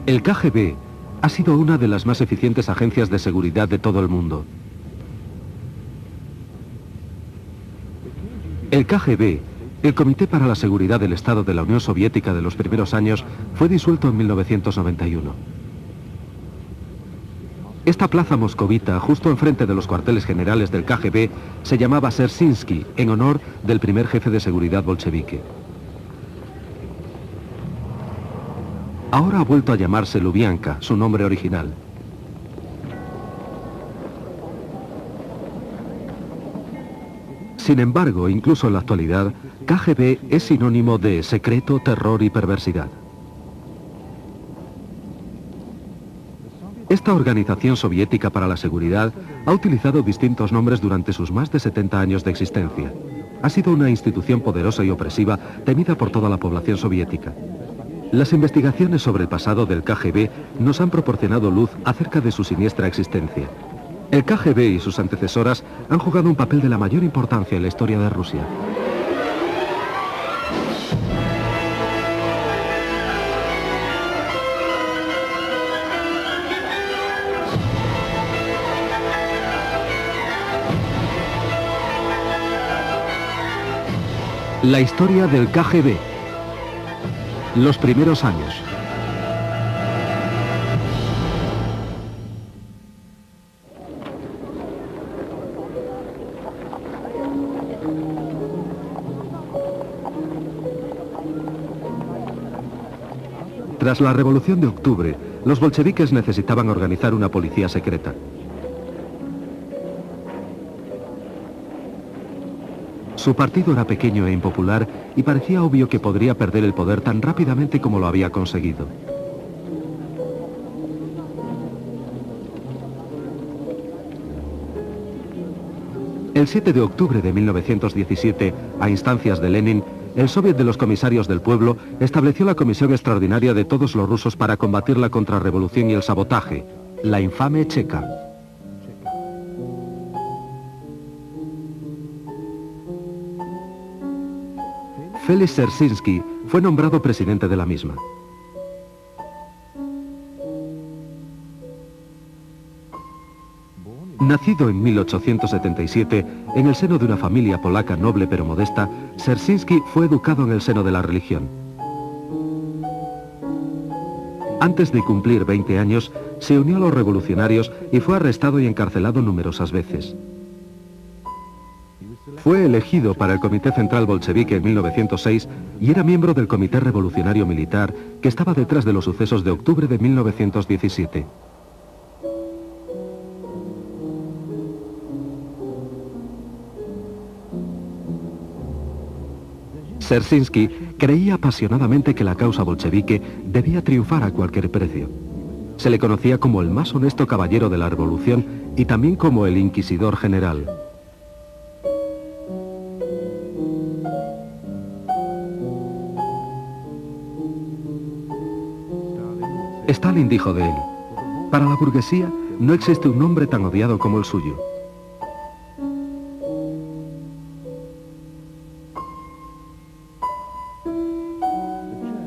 El KGB ha sido una de las más eficientes agencias de seguridad de todo el mundo. El KGB, el Comité para la Seguridad del Estado de la Unión Soviética de los primeros años, fue disuelto en 1991. Esta plaza moscovita, justo enfrente de los cuarteles generales del KGB, se llamaba Dzerzhinsky, en honor del primer jefe de seguridad bolchevique. Ahora ha vuelto a llamarse Lubianka, su nombre original. Sin embargo, incluso en la actualidad, KGB es sinónimo de secreto, terror y perversidad. Esta organización soviética para la seguridad ha utilizado distintos nombres durante sus más de 70 años de existencia. Ha sido una institución poderosa y opresiva, temida por toda la población soviética. Las investigaciones sobre el pasado del KGB nos han proporcionado luz acerca de su siniestra existencia. El KGB y sus antecesoras han jugado un papel de la mayor importancia en la historia de Rusia. La historia del KGB. Los primeros años. Tras la Revolución de Octubre, los bolcheviques necesitaban organizar una policía secreta. Su partido era pequeño e impopular y parecía obvio que podría perder el poder tan rápidamente como lo había conseguido. El 7 de octubre de 1917, a instancias de Lenin, el Soviet de los Comisarios del Pueblo estableció la Comisión Extraordinaria de todos los rusos para combatir la contrarrevolución y el sabotaje, la infame Checa. Félix Dzerzhinsky fue nombrado presidente de la misma. Nacido en 1877, en el seno de una familia polaca noble pero modesta, Dzerzhinsky fue educado en el seno de la religión. Antes de cumplir 20 años, se unió a los revolucionarios y fue arrestado y encarcelado numerosas veces. Fue elegido para el Comité Central Bolchevique en 1906 y era miembro del Comité Revolucionario Militar que estaba detrás de los sucesos de octubre de 1917. Dzerzhinsky creía apasionadamente que la causa bolchevique debía triunfar a cualquier precio. Se le conocía como el más honesto caballero de la revolución y también como el inquisidor general. Stalin dijo de él: para la burguesía no existe un hombre tan odiado como el suyo.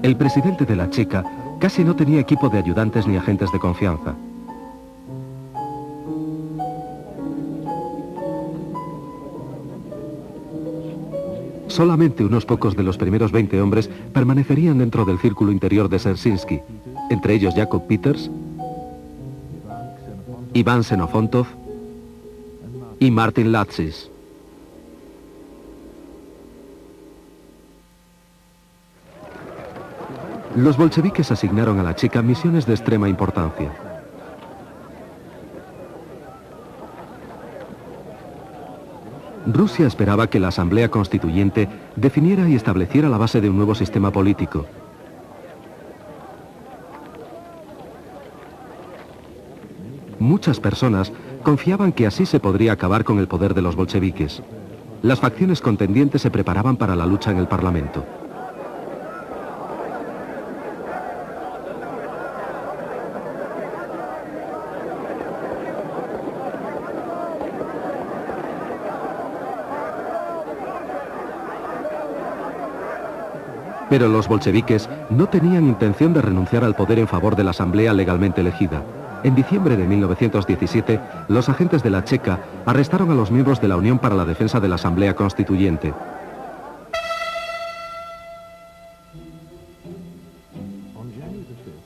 El presidente de la Checa casi no tenía equipo de ayudantes ni agentes de confianza. Solamente unos pocos de los primeros 20 hombres permanecerían dentro del círculo interior de Dzerzhinsky, entre ellos Jacob Peters, Iván Xenofontov y Martin Latsis. Los bolcheviques asignaron a la Checa misiones de extrema importancia. Rusia esperaba que la Asamblea Constituyente definiera y estableciera la base de un nuevo sistema político. Muchas personas confiaban que así se podría acabar con el poder de los bolcheviques. Las facciones contendientes se preparaban para la lucha en el Parlamento. Pero los bolcheviques no tenían intención de renunciar al poder en favor de la asamblea legalmente elegida. En diciembre de 1917, los agentes de la Checa arrestaron a los miembros de la Unión para la Defensa de la Asamblea Constituyente.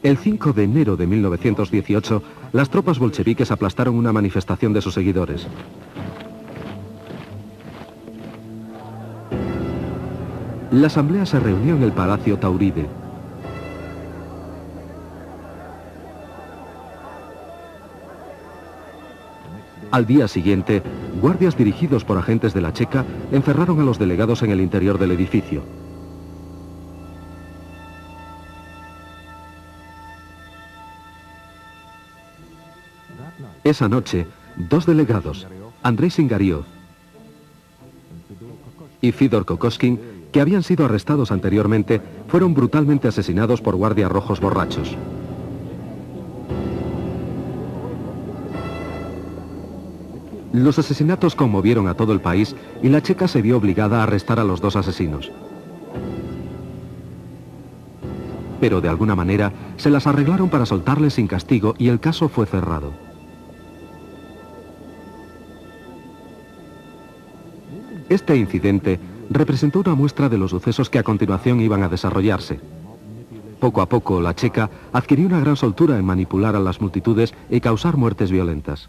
El 5 de enero de 1918, las tropas bolcheviques aplastaron una manifestación de sus seguidores. La asamblea se reunió en el Palacio Tauride. Al día siguiente, guardias dirigidos por agentes de la Checa encerraron a los delegados en el interior del edificio. Esa noche, dos delegados, Andrei Singariov y Fidor Kokoskin, que habían sido arrestados anteriormente, fueron brutalmente asesinados por guardias rojos borrachos. Los asesinatos conmovieron a todo el país y la Checa se vio obligada a arrestar a los dos asesinos. Pero de alguna manera se las arreglaron para soltarles sin castigo y el caso fue cerrado. Este incidente representó una muestra de los sucesos que a continuación iban a desarrollarse. Poco a poco, la Checa adquirió una gran soltura en manipular a las multitudes y causar muertes violentas.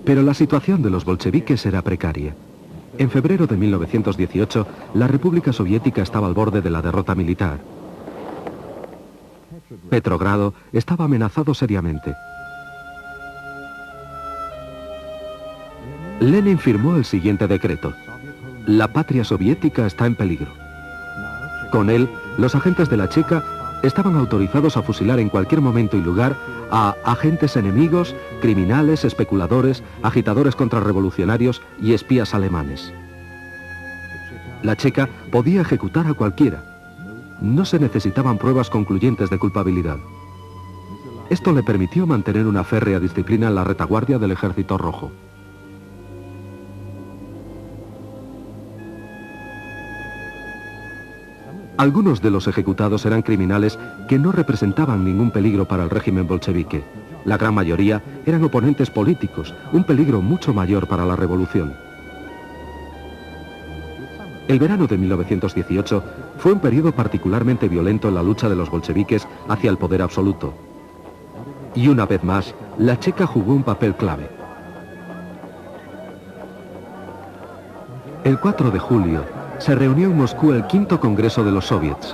Pero la situación de los bolcheviques era precaria. En febrero de 1918, la República Soviética estaba al borde de la derrota militar. Petrogrado estaba amenazado seriamente. Lenin firmó el siguiente decreto: la patria soviética está en peligro. Con él, los agentes de la Checa estaban autorizados a fusilar en cualquier momento y lugar a agentes enemigos, criminales, especuladores, agitadores contrarrevolucionarios y espías alemanes. La Checa podía ejecutar a cualquiera. No se necesitaban pruebas concluyentes de culpabilidad. Esto le permitió mantener una férrea disciplina en la retaguardia del Ejército Rojo. Algunos de los ejecutados eran criminales que no representaban ningún peligro para el régimen bolchevique. La gran mayoría eran oponentes políticos, un peligro mucho mayor para la revolución. El verano de 1918 fue un periodo particularmente violento en la lucha de los bolcheviques hacia el poder absoluto. Y una vez más, la Checa jugó un papel clave. El 4 de julio, se reunió en Moscú el quinto Congreso de los Soviets.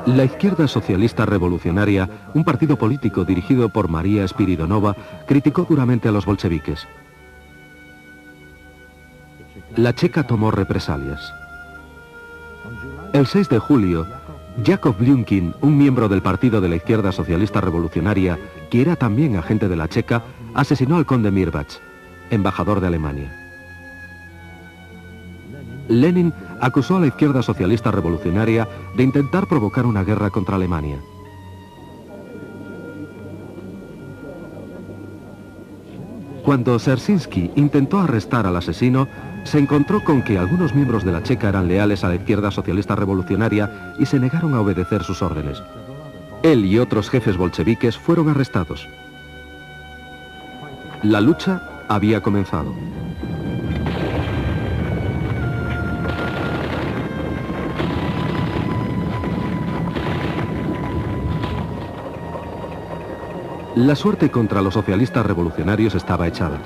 La izquierda socialista revolucionaria, un partido político dirigido por María Spiridonova, criticó duramente a los bolcheviques. La Checa tomó represalias. El 6 de julio, Yakov Blyunkin, un miembro del partido de la izquierda socialista revolucionaria, que era también agente de la Checa, asesinó al conde Mirbach, embajador de Alemania. Lenin acusó a la izquierda socialista revolucionaria de intentar provocar una guerra contra Alemania. Cuando Dzerzhinsky intentó arrestar al asesino, se encontró con que algunos miembros de la Checa eran leales a la izquierda socialista revolucionaria y se negaron a obedecer sus órdenes. Él y otros jefes bolcheviques fueron arrestados. La lucha había comenzado. La suerte contra los socialistas revolucionarios estaba echada.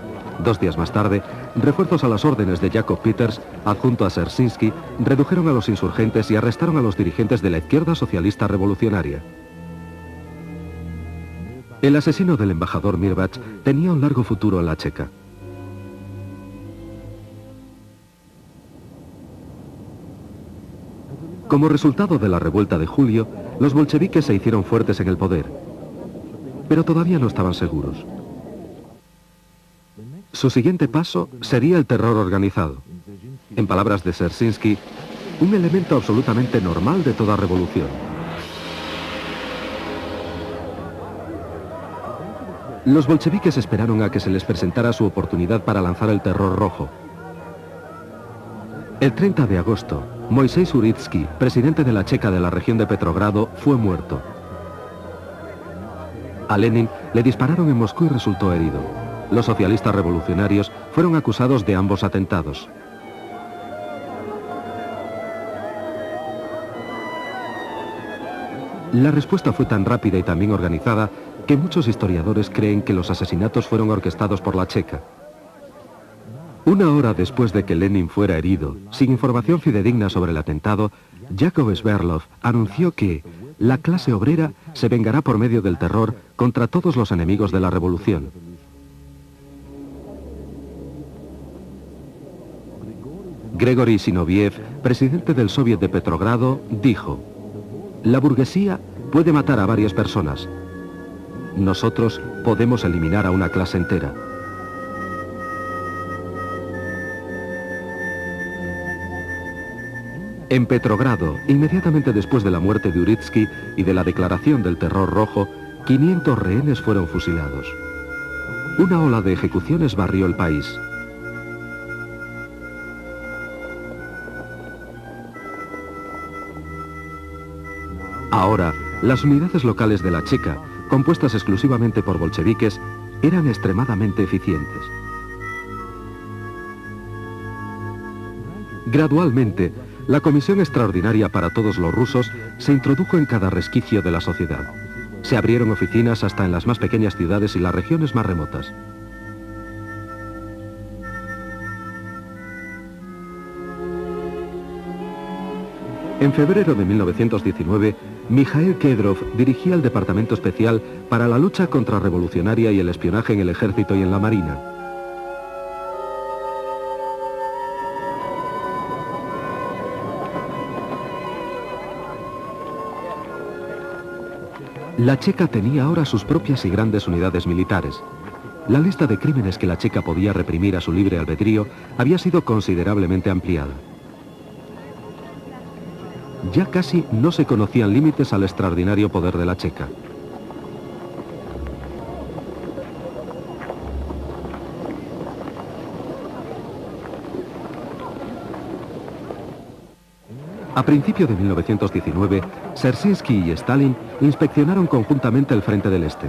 2 días más tarde, refuerzos a las órdenes de Jakub Peters, adjunto a Dzerzhinsky, redujeron a los insurgentes y arrestaron a los dirigentes de la izquierda socialista revolucionaria. El asesino del embajador Mirbach tenía un largo futuro en la Checa. Como resultado de la revuelta de julio, los bolcheviques se hicieron fuertes en el poder, pero todavía no estaban seguros. Su siguiente paso sería el terror organizado. En palabras de Dzerzhinsky, un elemento absolutamente normal de toda revolución. Los bolcheviques esperaron a que se les presentara su oportunidad para lanzar el terror rojo. El 30 de agosto, Moisés Uritsky, presidente de la Checa de la región de Petrogrado, fue muerto. A Lenin le dispararon en Moscú y resultó herido. Los socialistas revolucionarios fueron acusados de ambos atentados. La respuesta fue tan rápida y tan bien organizada que muchos historiadores creen que los asesinatos fueron orquestados por la Checa. Una hora después de que Lenin fuera herido, sin información fidedigna sobre el atentado, Yakov Sverdlov anunció que la clase obrera se vengará por medio del terror contra todos los enemigos de la revolución. Gregory Zinoviev, presidente del Soviet de Petrogrado, dijo: la burguesía puede matar a varias personas. Nosotros podemos eliminar a una clase entera. En Petrogrado, inmediatamente después de la muerte de Uritsky y de la declaración del terror rojo, 500 rehenes fueron fusilados. Una ola de ejecuciones barrió el país. Ahora, las unidades locales de la Checa, compuestas exclusivamente por bolcheviques, eran extremadamente eficientes. Gradualmente, la Comisión Extraordinaria para todos los rusos se introdujo en cada resquicio de la sociedad. Se abrieron oficinas hasta en las más pequeñas ciudades y las regiones más remotas. En febrero de 1919, Mikhail Kedrov dirigía el Departamento Especial para la lucha contrarrevolucionaria y el espionaje en el ejército y en la marina. La Checa tenía ahora sus propias y grandes unidades militares. La lista de crímenes que la Checa podía reprimir a su libre albedrío había sido considerablemente ampliada. Ya casi no se conocían límites al extraordinario poder de la Checa. A principios de 1919, Dzerzhinsky y Stalin inspeccionaron conjuntamente el frente del Este.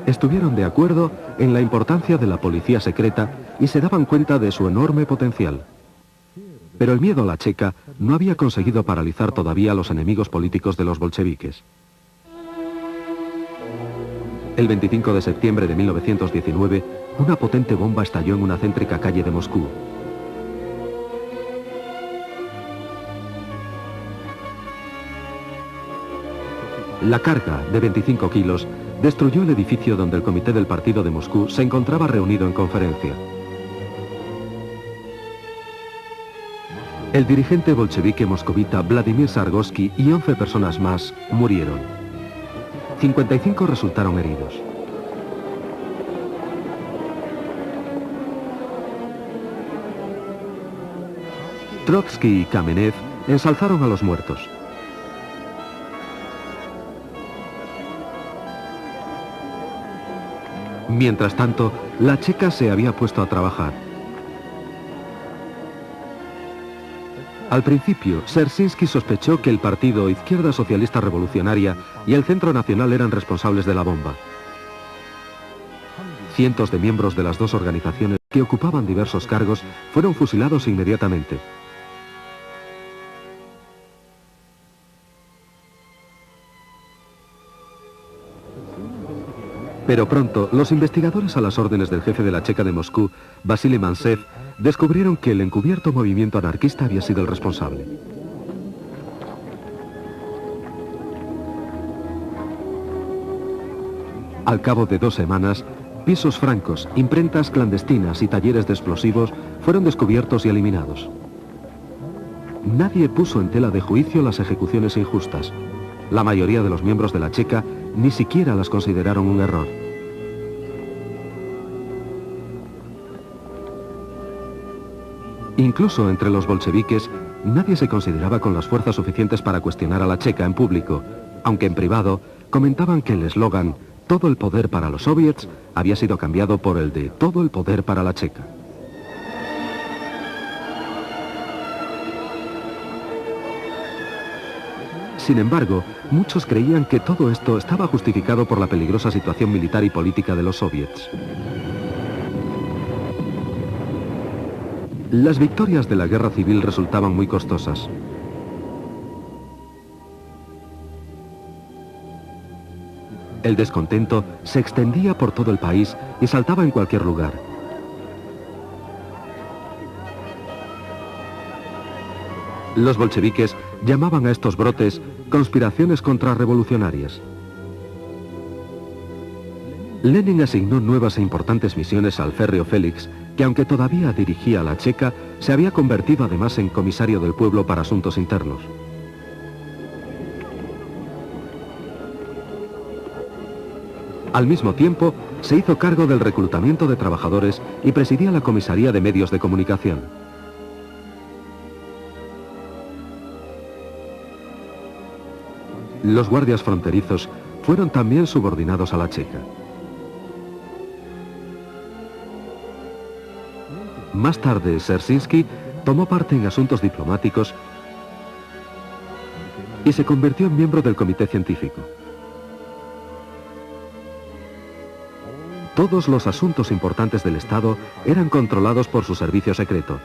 Estuvieron de acuerdo en la importancia de la policía secreta y se daban cuenta de su enorme potencial. Pero el miedo a la Checa no había conseguido paralizar todavía a los enemigos políticos de los bolcheviques. El 25 de septiembre de 1919, una potente bomba estalló en una céntrica calle de Moscú. La carga, de 25 kilos, destruyó el edificio donde el comité del partido de Moscú se encontraba reunido en conferencia. El dirigente bolchevique moscovita Vladimir Zargovsky y 11 personas más murieron. 55 resultaron heridos. Trotsky y Kamenev ensalzaron a los muertos. Mientras tanto, la Checa se había puesto a trabajar. Al principio, Dzerzhinsky sospechó que el partido Izquierda Socialista Revolucionaria y el Centro Nacional eran responsables de la bomba. Cientos de miembros de las dos organizaciones que ocupaban diversos cargos fueron fusilados inmediatamente. Pero pronto, los investigadores a las órdenes del jefe de la Checa de Moscú, Vasily Mantsev, descubrieron que el encubierto movimiento anarquista había sido el responsable. Al cabo de 2 semanas, pisos francos, imprentas clandestinas y talleres de explosivos fueron descubiertos y eliminados. Nadie puso en tela de juicio las ejecuciones injustas. La mayoría de los miembros de la Checa ni siquiera las consideraron un error. Incluso entre los bolcheviques, nadie se consideraba con las fuerzas suficientes para cuestionar a la Checa en público, aunque en privado comentaban que el eslogan «Todo el poder para los soviets» había sido cambiado por el de «Todo el poder para la Checa». Sin embargo, muchos creían que todo esto estaba justificado por la peligrosa situación militar y política de los soviets. Las victorias de la guerra civil resultaban muy costosas. El descontento se extendía por todo el país y saltaba en cualquier lugar. Los bolcheviques llamaban a estos brotes conspiraciones contrarrevolucionarias. Lenin asignó nuevas e importantes misiones al férreo Félix, que aunque todavía dirigía a la Checa, se había convertido además en comisario del pueblo para asuntos internos. Al mismo tiempo, se hizo cargo del reclutamiento de trabajadores y presidía la comisaría de medios de comunicación. Los guardias fronterizos fueron también subordinados a la Checa. Más tarde, Dzerzhinsky tomó parte en asuntos diplomáticos y se convirtió en miembro del comité científico. Todos los asuntos importantes del Estado eran controlados por su servicio secreto.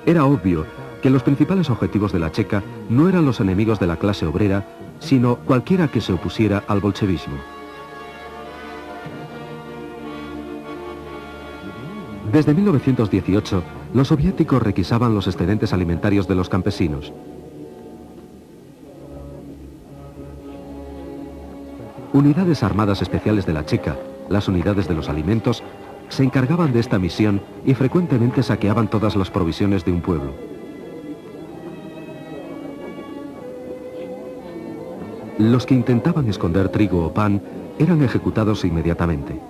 Era obvio que los principales objetivos de la Checa no eran los enemigos de la clase obrera, sino cualquiera que se opusiera al bolchevismo. Desde 1918, los soviéticos requisaban los excedentes alimentarios de los campesinos. Unidades armadas especiales de la Checa, las unidades de los alimentos, se encargaban de esta misión y frecuentemente saqueaban todas las provisiones de un pueblo. Los que intentaban esconder trigo o pan eran ejecutados inmediatamente.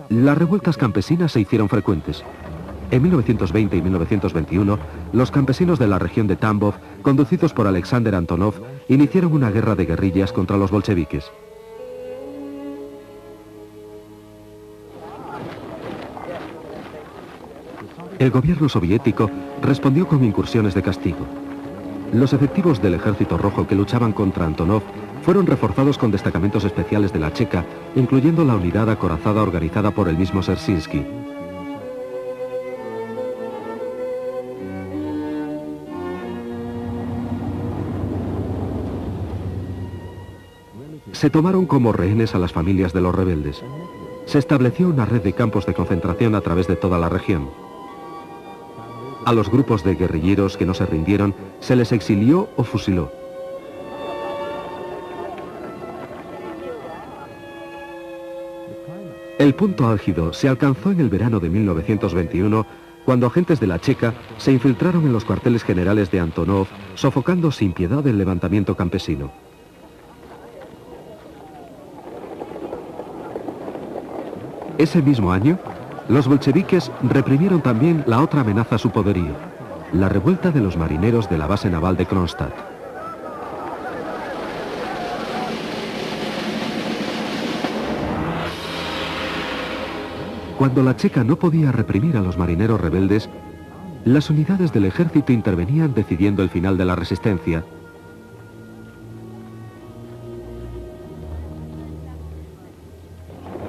Las revueltas campesinas se hicieron frecuentes. En 1920 y 1921, los campesinos de la región de Tambov, conducidos por Alexander Antonov, iniciaron una guerra de guerrillas contra los bolcheviques. El gobierno soviético respondió con incursiones de castigo. Los efectivos del Ejército Rojo que luchaban contra Antonov fueron reforzados con destacamentos especiales de la Checa, incluyendo la unidad acorazada organizada por el mismo Dzerzhinsky. Se tomaron como rehenes a las familias de los rebeldes. Se estableció una red de campos de concentración a través de toda la región. A los grupos de guerrilleros que no se rindieron se les exilió o fusiló. El punto álgido se alcanzó en el verano de 1921, cuando agentes de la Checa se infiltraron en los cuarteles generales de Antonov, sofocando sin piedad el levantamiento campesino. Ese mismo año, los bolcheviques reprimieron también la otra amenaza a su poderío, la revuelta de los marineros de la base naval de Kronstadt. Cuando la Checa no podía reprimir a los marineros rebeldes, las unidades del ejército intervenían decidiendo el final de la resistencia.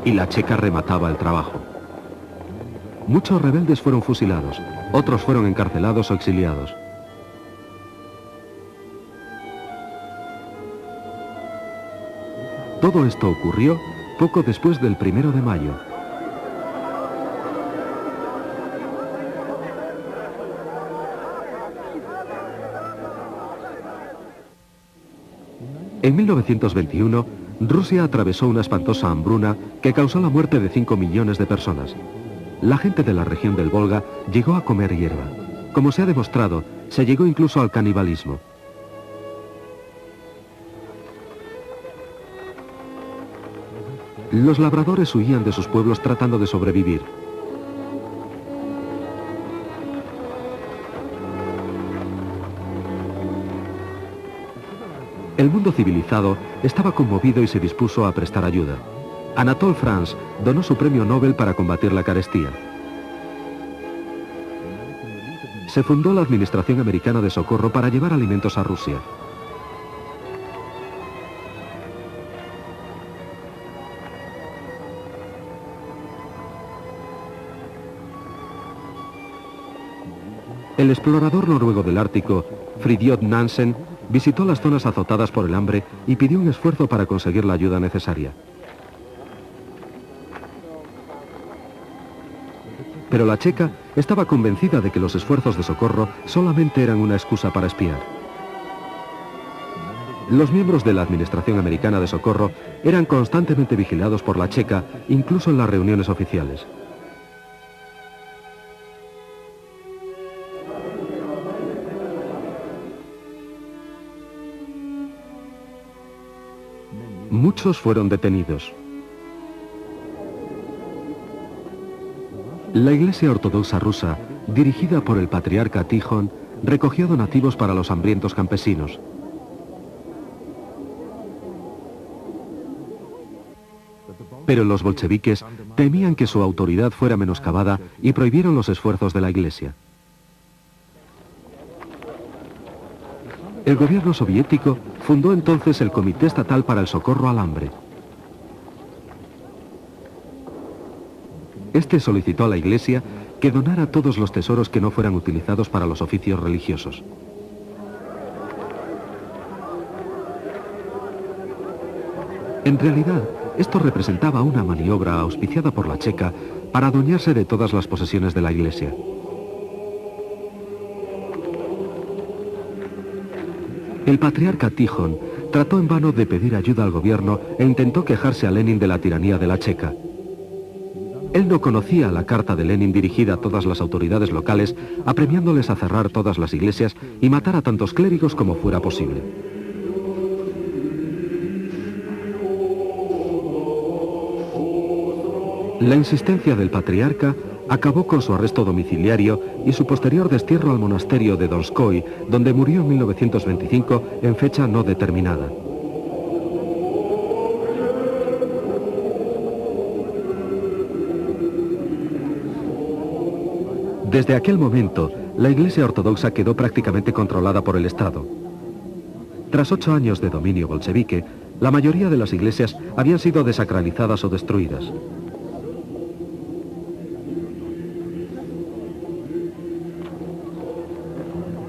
Y la Checa remataba el trabajo. Muchos rebeldes fueron fusilados, otros fueron encarcelados o exiliados. Todo esto ocurrió poco después del 1 de mayo. En 1921, Rusia atravesó una espantosa hambruna que causó la muerte de 5 millones de personas. La gente de la región del Volga llegó a comer hierba. Como se ha demostrado, se llegó incluso al canibalismo. Los labradores huían de sus pueblos tratando de sobrevivir. El mundo civilizado estaba conmovido y se dispuso a prestar ayuda. Anatole France donó su premio Nobel para combatir la carestía. Se fundó la Administración Americana de Socorro para llevar alimentos a Rusia. El explorador noruego del Ártico, Fridtjof Nansen, visitó las zonas azotadas por el hambre y pidió un esfuerzo para conseguir la ayuda necesaria. Pero la checa estaba convencida de que los esfuerzos de socorro solamente eran una excusa para espiar. Los miembros de la Administración Americana de Socorro eran constantemente vigilados por la checa, incluso en las reuniones oficiales. Muchos fueron detenidos. La Iglesia Ortodoxa rusa, dirigida por el patriarca Tijón, recogió donativos para los hambrientos campesinos. Pero los bolcheviques temían que su autoridad fuera menoscabada y prohibieron los esfuerzos de la Iglesia. El gobierno soviético fundó entonces el Comité Estatal para el Socorro al Hambre. Este solicitó a la Iglesia que donara todos los tesoros que no fueran utilizados para los oficios religiosos. En realidad, esto representaba una maniobra auspiciada por la checa para adueñarse de todas las posesiones de la Iglesia. El patriarca Tijón trató en vano de pedir ayuda al gobierno e intentó quejarse a Lenin de la tiranía de la checa. Él no conocía la carta de Lenin dirigida a todas las autoridades locales, apremiándoles a cerrar todas las iglesias y matar a tantos clérigos como fuera posible. La insistencia del patriarca acabó con su arresto domiciliario y su posterior destierro al monasterio de Donskoy, donde murió en 1925 en fecha no determinada. Desde aquel momento, la Iglesia Ortodoxa quedó prácticamente controlada por el Estado. Tras 8 años de dominio bolchevique, la mayoría de las iglesias habían sido desacralizadas o destruidas.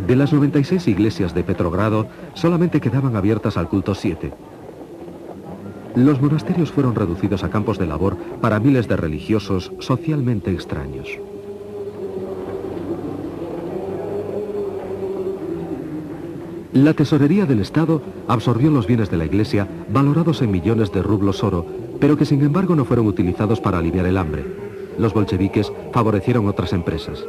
De las 96 iglesias de Petrogrado, solamente quedaban abiertas al culto 7. Los monasterios fueron reducidos a campos de labor para miles de religiosos socialmente extraños. La tesorería del Estado absorbió los bienes de la Iglesia, valorados en millones de rublos oro, pero que sin embargo no fueron utilizados para aliviar el hambre. Los bolcheviques favorecieron otras empresas.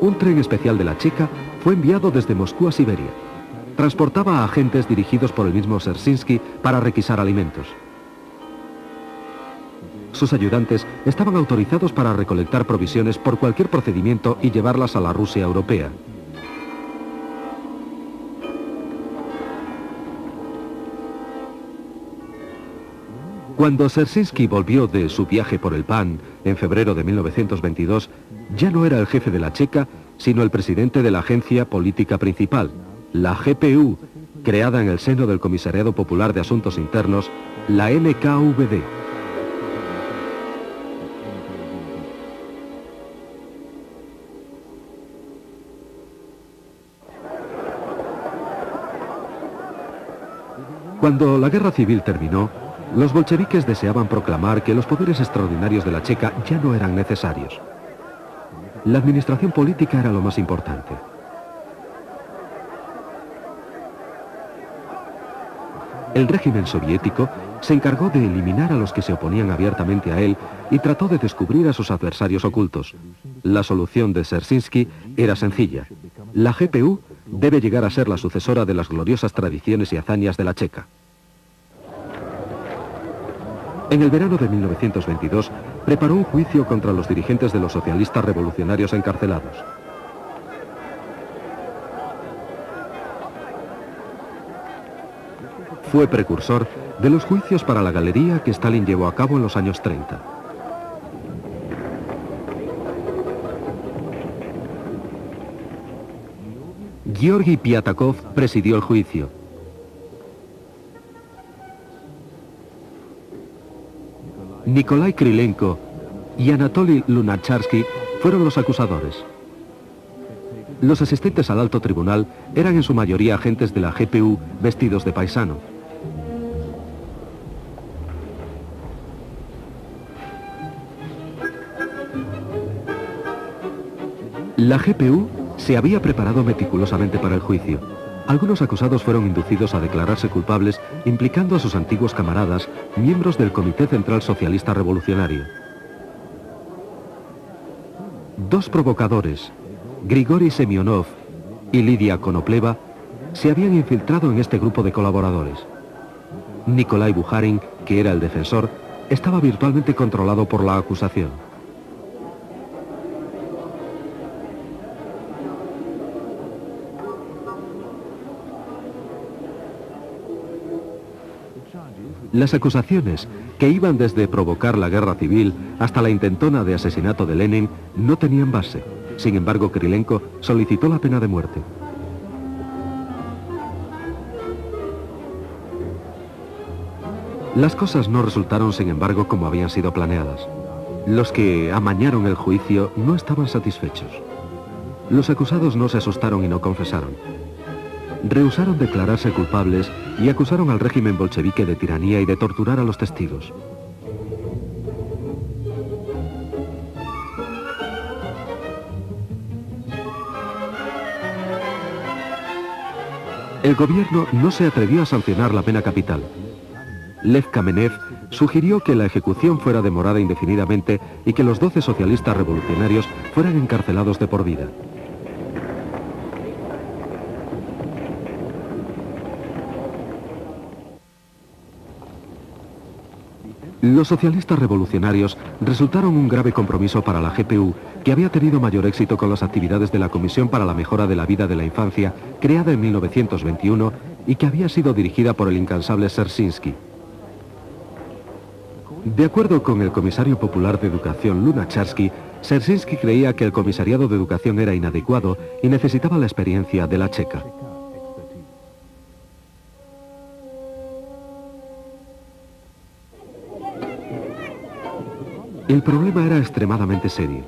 Un tren especial de la Checa fue enviado desde Moscú a Siberia. Transportaba a agentes dirigidos por el mismo Dzerzhinsky para requisar alimentos. Sus ayudantes estaban autorizados para recolectar provisiones por cualquier procedimiento y llevarlas a la Rusia europea. Cuando Dzerzhinsky volvió de su viaje por el pan en febrero de 1922, ya no era el jefe de la Checa, sino el presidente de la agencia política principal, la GPU, creada en el seno del Comisariado Popular de Asuntos Internos, la NKVD. Cuando la guerra civil terminó, los bolcheviques deseaban proclamar que los poderes extraordinarios de la Checa ya no eran necesarios. La administración política era lo más importante. El régimen soviético se encargó de eliminar a los que se oponían abiertamente a él y trató de descubrir a sus adversarios ocultos. La solución de Dzerzhinsky era sencilla. La GPU debe llegar a ser la sucesora de las gloriosas tradiciones y hazañas de la Checa. En el verano de 1922, preparó un juicio contra los dirigentes de los socialistas revolucionarios encarcelados. fue precursor de los juicios para la galería que Stalin llevó a cabo en los años 30. Georgi Piatakov presidió el juicio. Nikolai Krylenko y Anatoly Lunacharsky fueron los acusadores. Los asistentes al alto tribunal eran en su mayoría agentes de la GPU vestidos de paisano. La GPU se había preparado meticulosamente para el juicio. Algunos acusados fueron inducidos a declararse culpables, implicando a sus antiguos camaradas, miembros del Comité Central Socialista Revolucionario. Dos provocadores, Grigori Semyonov y Lidia Konopleva, se habían infiltrado en este grupo de colaboradores. Nikolai Bukharin, que era el defensor, estaba virtualmente controlado por la acusación. Las acusaciones, que iban desde provocar la guerra civil hasta la intentona de asesinato de Lenin, no tenían base. Sin embargo, Krylenko solicitó la pena de muerte. Las cosas no resultaron, sin embargo, como habían sido planeadas. Los que amañaron el juicio no estaban satisfechos. Los acusados no se asustaron y no confesaron. Rehusaron declararse culpables y acusaron al régimen bolchevique de tiranía y de torturar a los testigos. El gobierno no se atrevió a sancionar la pena capital. Lev Kamenev sugirió que la ejecución fuera demorada indefinidamente y que los 12 socialistas revolucionarios fueran encarcelados de por vida. Los socialistas revolucionarios resultaron un grave compromiso para la GPU, que había tenido mayor éxito con las actividades de la Comisión para la Mejora de la Vida de la Infancia, creada en 1921 y que había sido dirigida por el incansable Dzerzhinsky. De acuerdo con el comisario popular de educación Lunacharsky, Dzerzhinsky creía que el comisariado de educación era inadecuado y necesitaba la experiencia de la Checa. El problema era extremadamente serio.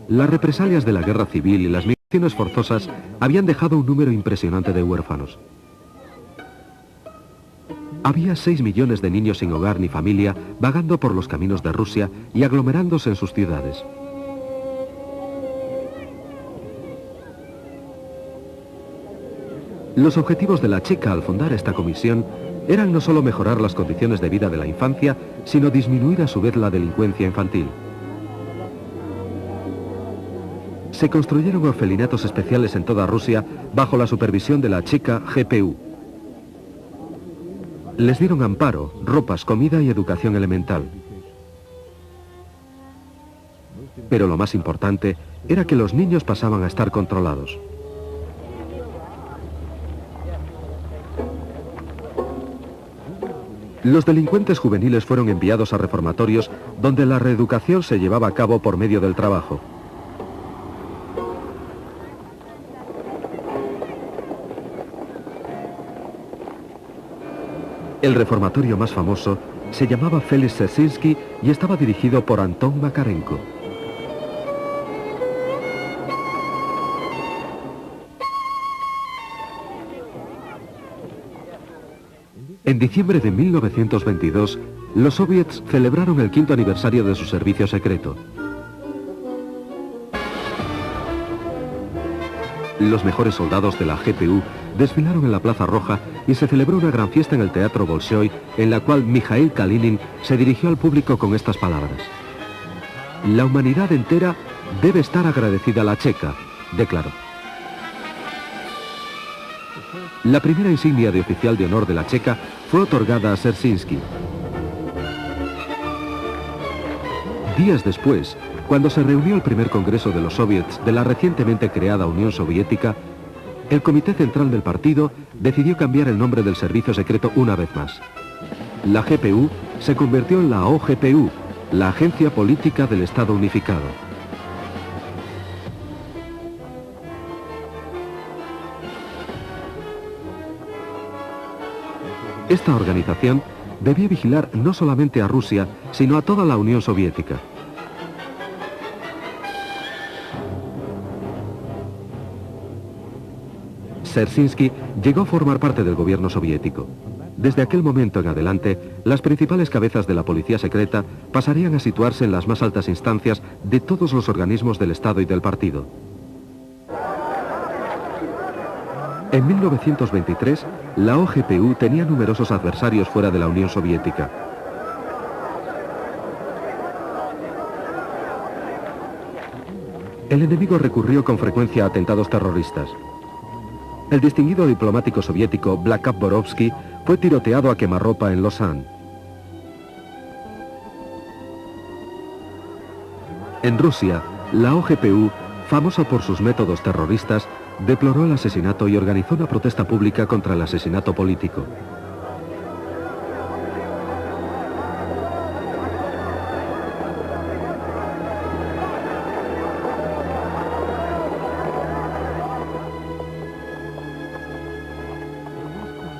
Las represalias de la guerra civil y las migraciones forzosas habían dejado un número impresionante de huérfanos. Había 6 millones de niños sin hogar ni familia vagando por los caminos de Rusia y aglomerándose en sus ciudades. Los objetivos de la Checa al fundar esta comisión eran no solo mejorar las condiciones de vida de la infancia, sino disminuir a su vez la delincuencia infantil. Se construyeron orfelinatos especiales en toda Rusia bajo la supervisión de la Checa GPU. Les dieron amparo, ropas, comida y educación elemental. Pero lo más importante era que los niños pasaban a estar controlados. Los delincuentes juveniles fueron enviados a reformatorios donde la reeducación se llevaba a cabo por medio del trabajo. El reformatorio más famoso se llamaba Félix Dzerzhinsky y estaba dirigido por Anton Makarenko. En diciembre de 1922, los soviets celebraron el 5º aniversario de su servicio secreto. Los mejores soldados de la GPU desfilaron en la Plaza Roja y se celebró una gran fiesta en el Teatro Bolshoi, en la cual Mikhail Kalinin se dirigió al público con estas palabras. La humanidad entera debe estar agradecida a la Checa, declaró. La primera insignia de oficial de honor de la Checa fue otorgada a Dzerzhinsky. Días después, cuando se reunió el primer congreso de los soviets de la recientemente creada Unión Soviética, El Comité Central del partido decidió cambiar el nombre del servicio secreto una vez más. La GPU se convirtió en la OGPU, la Agencia Política del Estado Unificado. Esta organización debía vigilar no solamente a Rusia, sino a toda la Unión Soviética. Dzerzhinsky llegó a formar parte del gobierno soviético. Desde aquel momento en adelante, las principales cabezas de la policía secreta pasarían a situarse en las más altas instancias de todos los organismos del Estado y del partido. En 1923, la OGPU tenía numerosos adversarios fuera de la Unión Soviética. El enemigo recurrió con frecuencia a atentados terroristas. El distinguido diplomático soviético Vlakov Borovsky fue tiroteado a quemarropa en Lausanne. En Rusia, la OGPU, famosa por sus métodos terroristas, deploró el asesinato y organizó una protesta pública contra el asesinato político.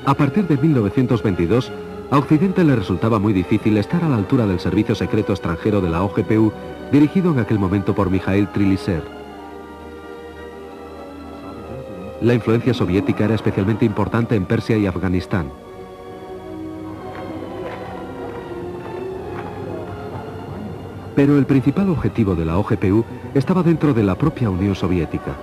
A partir de 1922, a Occidente le resultaba muy difícil estar a la altura del servicio secreto extranjero de la OGPU, dirigido en aquel momento por Mikhail Triliser. La influencia soviética era especialmente importante en Persia y Afganistán. Pero el principal objetivo de la OGPU estaba dentro de la propia Unión Soviética.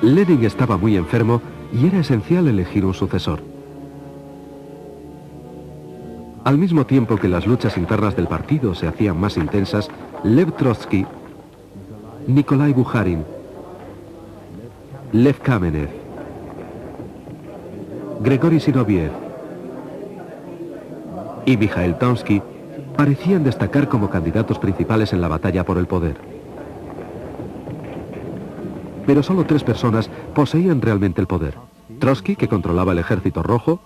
Lenin estaba muy enfermo y era esencial elegir un sucesor. Al mismo tiempo que las luchas internas del partido se hacían más intensas, Lev Trotsky, Nikolai Bukharin, Lev Kamenev, Grigori Zinoviev y Mikhail Tonsky parecían destacar como candidatos principales en la batalla por el poder. Pero solo 3 personas poseían realmente el poder. Trotsky, que controlaba el Ejército Rojo,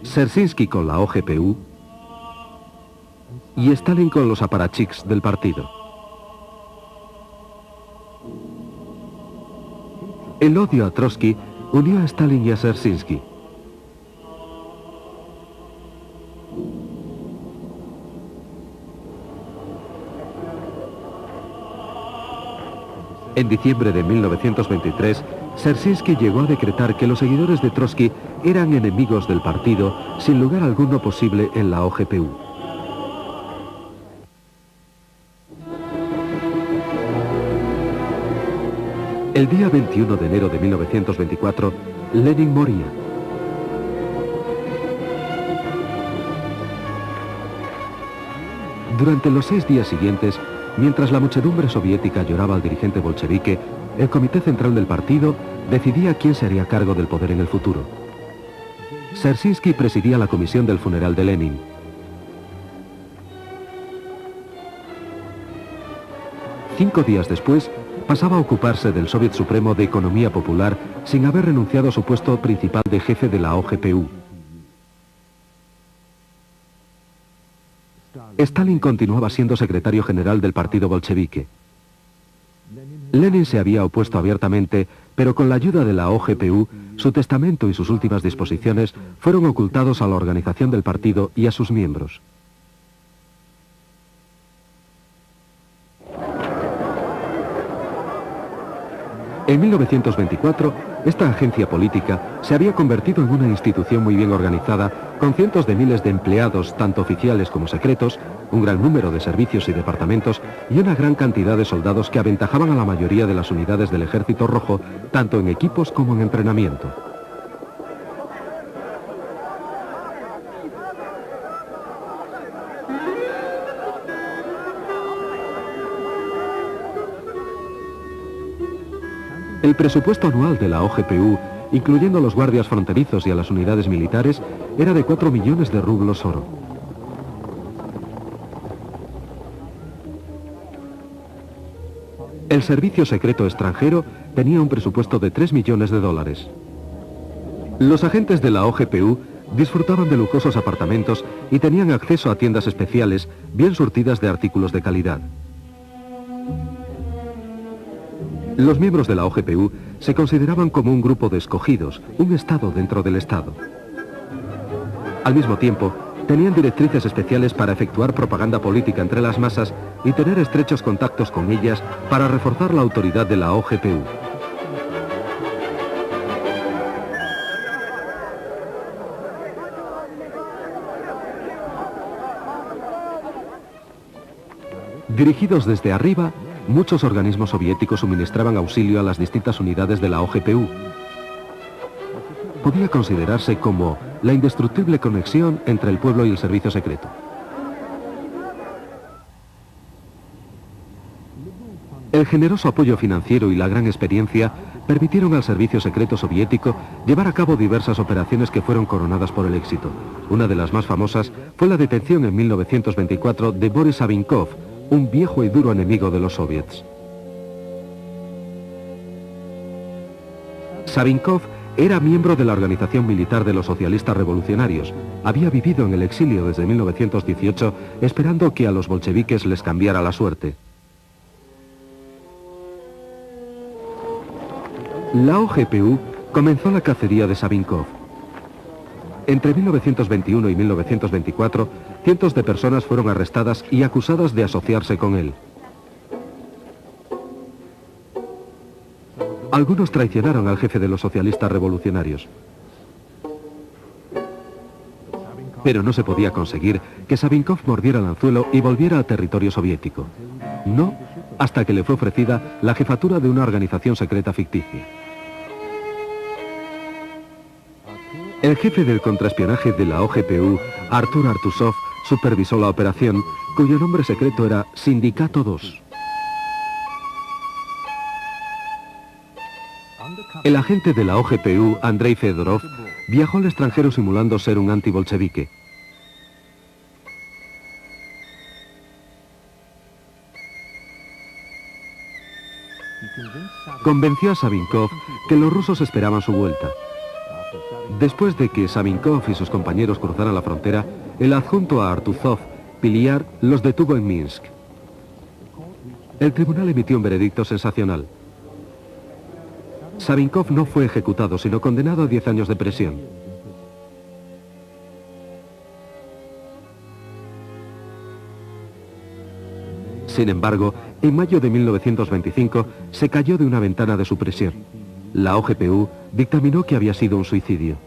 Dzerzhinsky con la OGPU y Stalin con los aparachiks del partido. El odio a Trotsky unió a Stalin y a Dzerzhinsky. En diciembre de 1923, Dzerzhinsky llegó a decretar que los seguidores de Trotsky eran enemigos del partido, sin lugar alguno posible en la OGPU. El día 21 de enero de 1924, Lenin moría. Durante los 6 días siguientes, mientras la muchedumbre soviética lloraba al dirigente bolchevique, el Comité Central del partido decidía quién se haría cargo del poder en el futuro. Dzerzhinsky presidía la comisión del funeral de Lenin. Cinco días después, pasaba a ocuparse del Soviet Supremo de Economía Popular sin haber renunciado a su puesto principal de jefe de la OGPU. Stalin continuaba siendo secretario general del partido bolchevique. Lenin se había opuesto abiertamente, pero con la ayuda de la OGPU, su testamento y sus últimas disposiciones fueron ocultados a la organización del partido y a sus miembros. En 1924, esta agencia política se había convertido en una institución muy bien organizada, con cientos de miles de empleados, tanto oficiales como secretos, un gran número de servicios y departamentos y una gran cantidad de soldados que aventajaban a la mayoría de las unidades del Ejército Rojo, tanto en equipos como en entrenamiento. El presupuesto anual de la OGPU, incluyendo a los guardias fronterizos y a las unidades militares, era de 4 millones de rublos oro. El servicio secreto extranjero tenía un presupuesto de 3 millones de dólares. Los agentes de la OGPU disfrutaban de lujosos apartamentos y tenían acceso a tiendas especiales bien surtidas de artículos de calidad. Los miembros de la OGPU se consideraban como un grupo de escogidos, un Estado dentro del Estado. Al mismo tiempo, tenían directrices especiales para efectuar propaganda política entre las masas y tener estrechos contactos con ellas para reforzar la autoridad de la OGPU. Dirigidos desde arriba, muchos organismos soviéticos suministraban auxilio a las distintas unidades de la OGPU. Podía considerarse como la indestructible conexión entre el pueblo y el servicio secreto. El generoso apoyo financiero y la gran experiencia permitieron al servicio secreto soviético llevar a cabo diversas operaciones que fueron coronadas por el éxito. Una de las más famosas fue la detención en 1924 de Boris Savinkov, un viejo y duro enemigo de los soviets. Savinkov era miembro de la organización militar de los socialistas revolucionarios. Había vivido en el exilio desde 1918, esperando que a los bolcheviques les cambiara la suerte. La OGPU comenzó la cacería de Savinkov. Entre 1921 y 1924, cientos de personas fueron arrestadas y acusadas de asociarse con él. Algunos traicionaron al jefe de los socialistas revolucionarios. Pero no se podía conseguir que Savinkov mordiera el anzuelo y volviera al territorio soviético. No, hasta que le fue ofrecida la jefatura de una organización secreta ficticia. El jefe del contraespionaje de la OGPU, Artur Artusov, supervisó la operación, cuyo nombre secreto era Sindicato 2. El agente de la OGPU, Andrei Fedorov, viajó al extranjero simulando ser un antibolchevique. Convenció a Savinkov que los rusos esperaban su vuelta. Después de que Savinkov y sus compañeros cruzaran la frontera, el adjunto a Artuzov, Piliar, los detuvo en Minsk. El tribunal emitió un veredicto sensacional. Savinkov no fue ejecutado, sino condenado a 10 años de prisión. Sin embargo, en mayo de 1925 se cayó de una ventana de su prisión. La OGPU dictaminó que había sido un suicidio.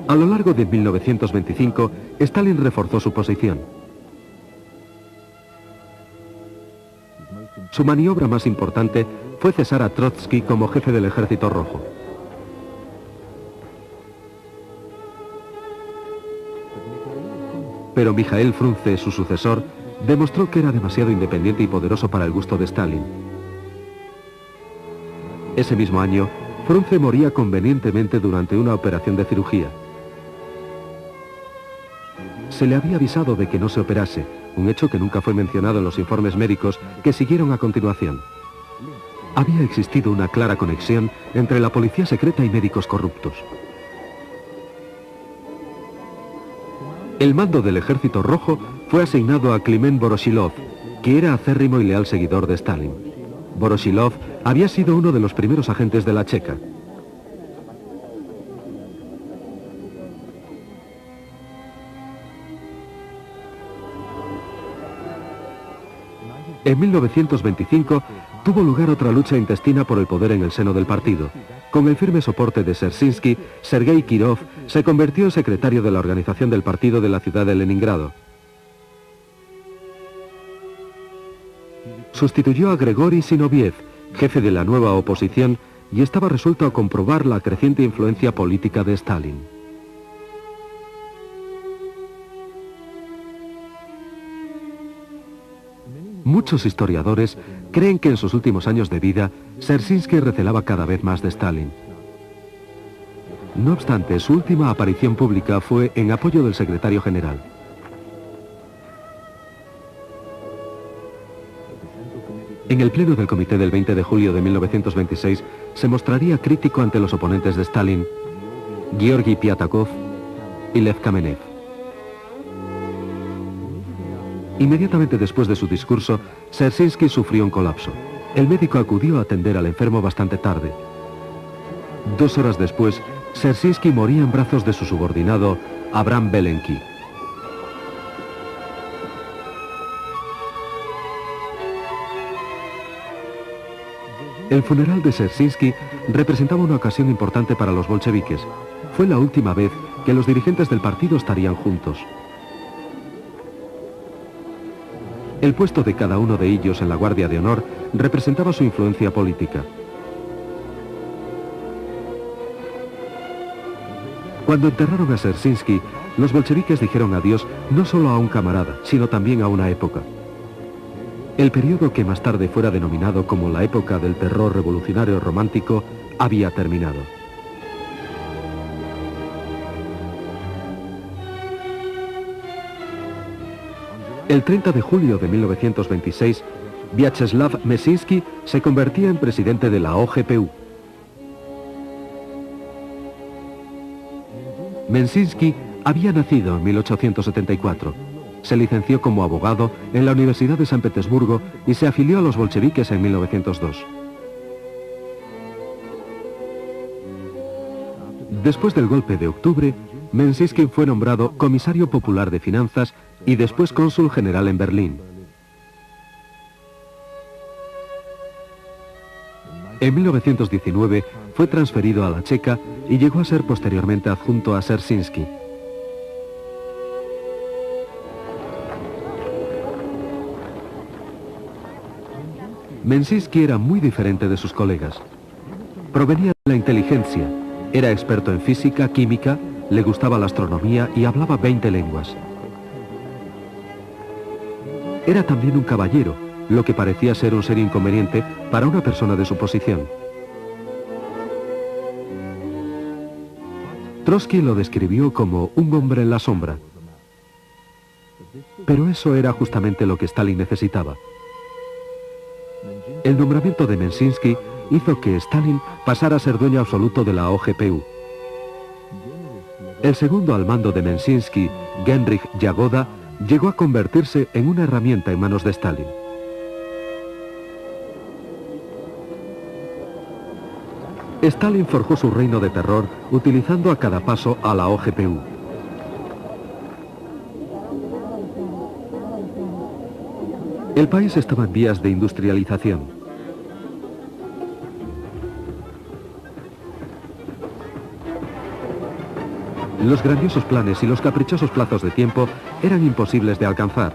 A lo largo de 1925, Stalin reforzó su posición. Su maniobra más importante fue cesar a Trotsky como jefe del Ejército Rojo. Pero Mijael Frunze, su sucesor, demostró que era demasiado independiente y poderoso para el gusto de Stalin. Ese mismo año, Frunze moría convenientemente durante una operación de cirugía. Se le había avisado de que no se operase, un hecho que nunca fue mencionado en los informes médicos que siguieron a continuación. Había existido una clara conexión entre la policía secreta y médicos corruptos. El mando del Ejército Rojo fue asignado a Kliment Voroshilov, que era acérrimo y leal seguidor de Stalin. Voroshilov había sido uno de los primeros agentes de la Checa. En 1925 tuvo lugar otra lucha intestina por el poder en el seno del partido. Con el firme soporte de Dzerzhinsky, Sergei Kirov se convirtió en secretario de la organización del partido de la ciudad de Leningrado. Sustituyó a Grigori Zinoviev, jefe de la nueva oposición, y estaba resuelto a comprobar la creciente influencia política de Stalin. Muchos historiadores creen que en sus últimos años de vida, Dzerzhinsky recelaba cada vez más de Stalin. No obstante, su última aparición pública fue en apoyo del secretario general. En el pleno del comité del 20 de julio de 1926 se mostraría crítico ante los oponentes de Stalin, Georgi Piatakov y Lev Kamenev. Inmediatamente después de su discurso, Dzerzhinsky sufrió un colapso. El médico acudió a atender al enfermo bastante tarde. 2 horas después, Dzerzhinsky moría en brazos de su subordinado, Abram Belenki. El funeral de Dzerzhinsky representaba una ocasión importante para los bolcheviques. Fue la última vez que los dirigentes del partido estarían juntos. El puesto de cada uno de ellos en la Guardia de Honor representaba su influencia política. Cuando enterraron a Dzerzhinsky, los bolcheviques dijeron adiós no solo a un camarada, sino también a una época. El periodo que más tarde fuera denominado como la época del terror revolucionario romántico había terminado. El 30 de julio de 1926, Vyacheslav Meszynski se convertía en presidente de la OGPU. Meszynski había nacido en 1874. Se licenció como abogado en la Universidad de San Petersburgo y se afilió a los bolcheviques en 1902. Después del golpe de octubre, Meszynski fue nombrado comisario popular de finanzas y después cónsul general en Berlín. En 1919 fue transferido a la Checa y llegó a ser posteriormente adjunto a Dzerzhinsky. Meszynski era muy diferente de sus colegas. Provenía de la inteligencia, era experto en física, química, le gustaba la astronomía y hablaba 20 lenguas. Era también un caballero, lo que parecía ser un serio inconveniente para una persona de su posición. Trotsky lo describió como un hombre en la sombra. Pero eso era justamente lo que Stalin necesitaba. El nombramiento de Meszynski hizo que Stalin pasara a ser dueño absoluto de la OGPU. El segundo al mando de Meszynski, Genrikh Yagoda, llegó a convertirse en una herramienta en manos de Stalin. Stalin forjó su reino de terror utilizando a cada paso a la OGPU. El país estaba en vías de industrialización. Los grandiosos planes y los caprichosos plazos de tiempo eran imposibles de alcanzar.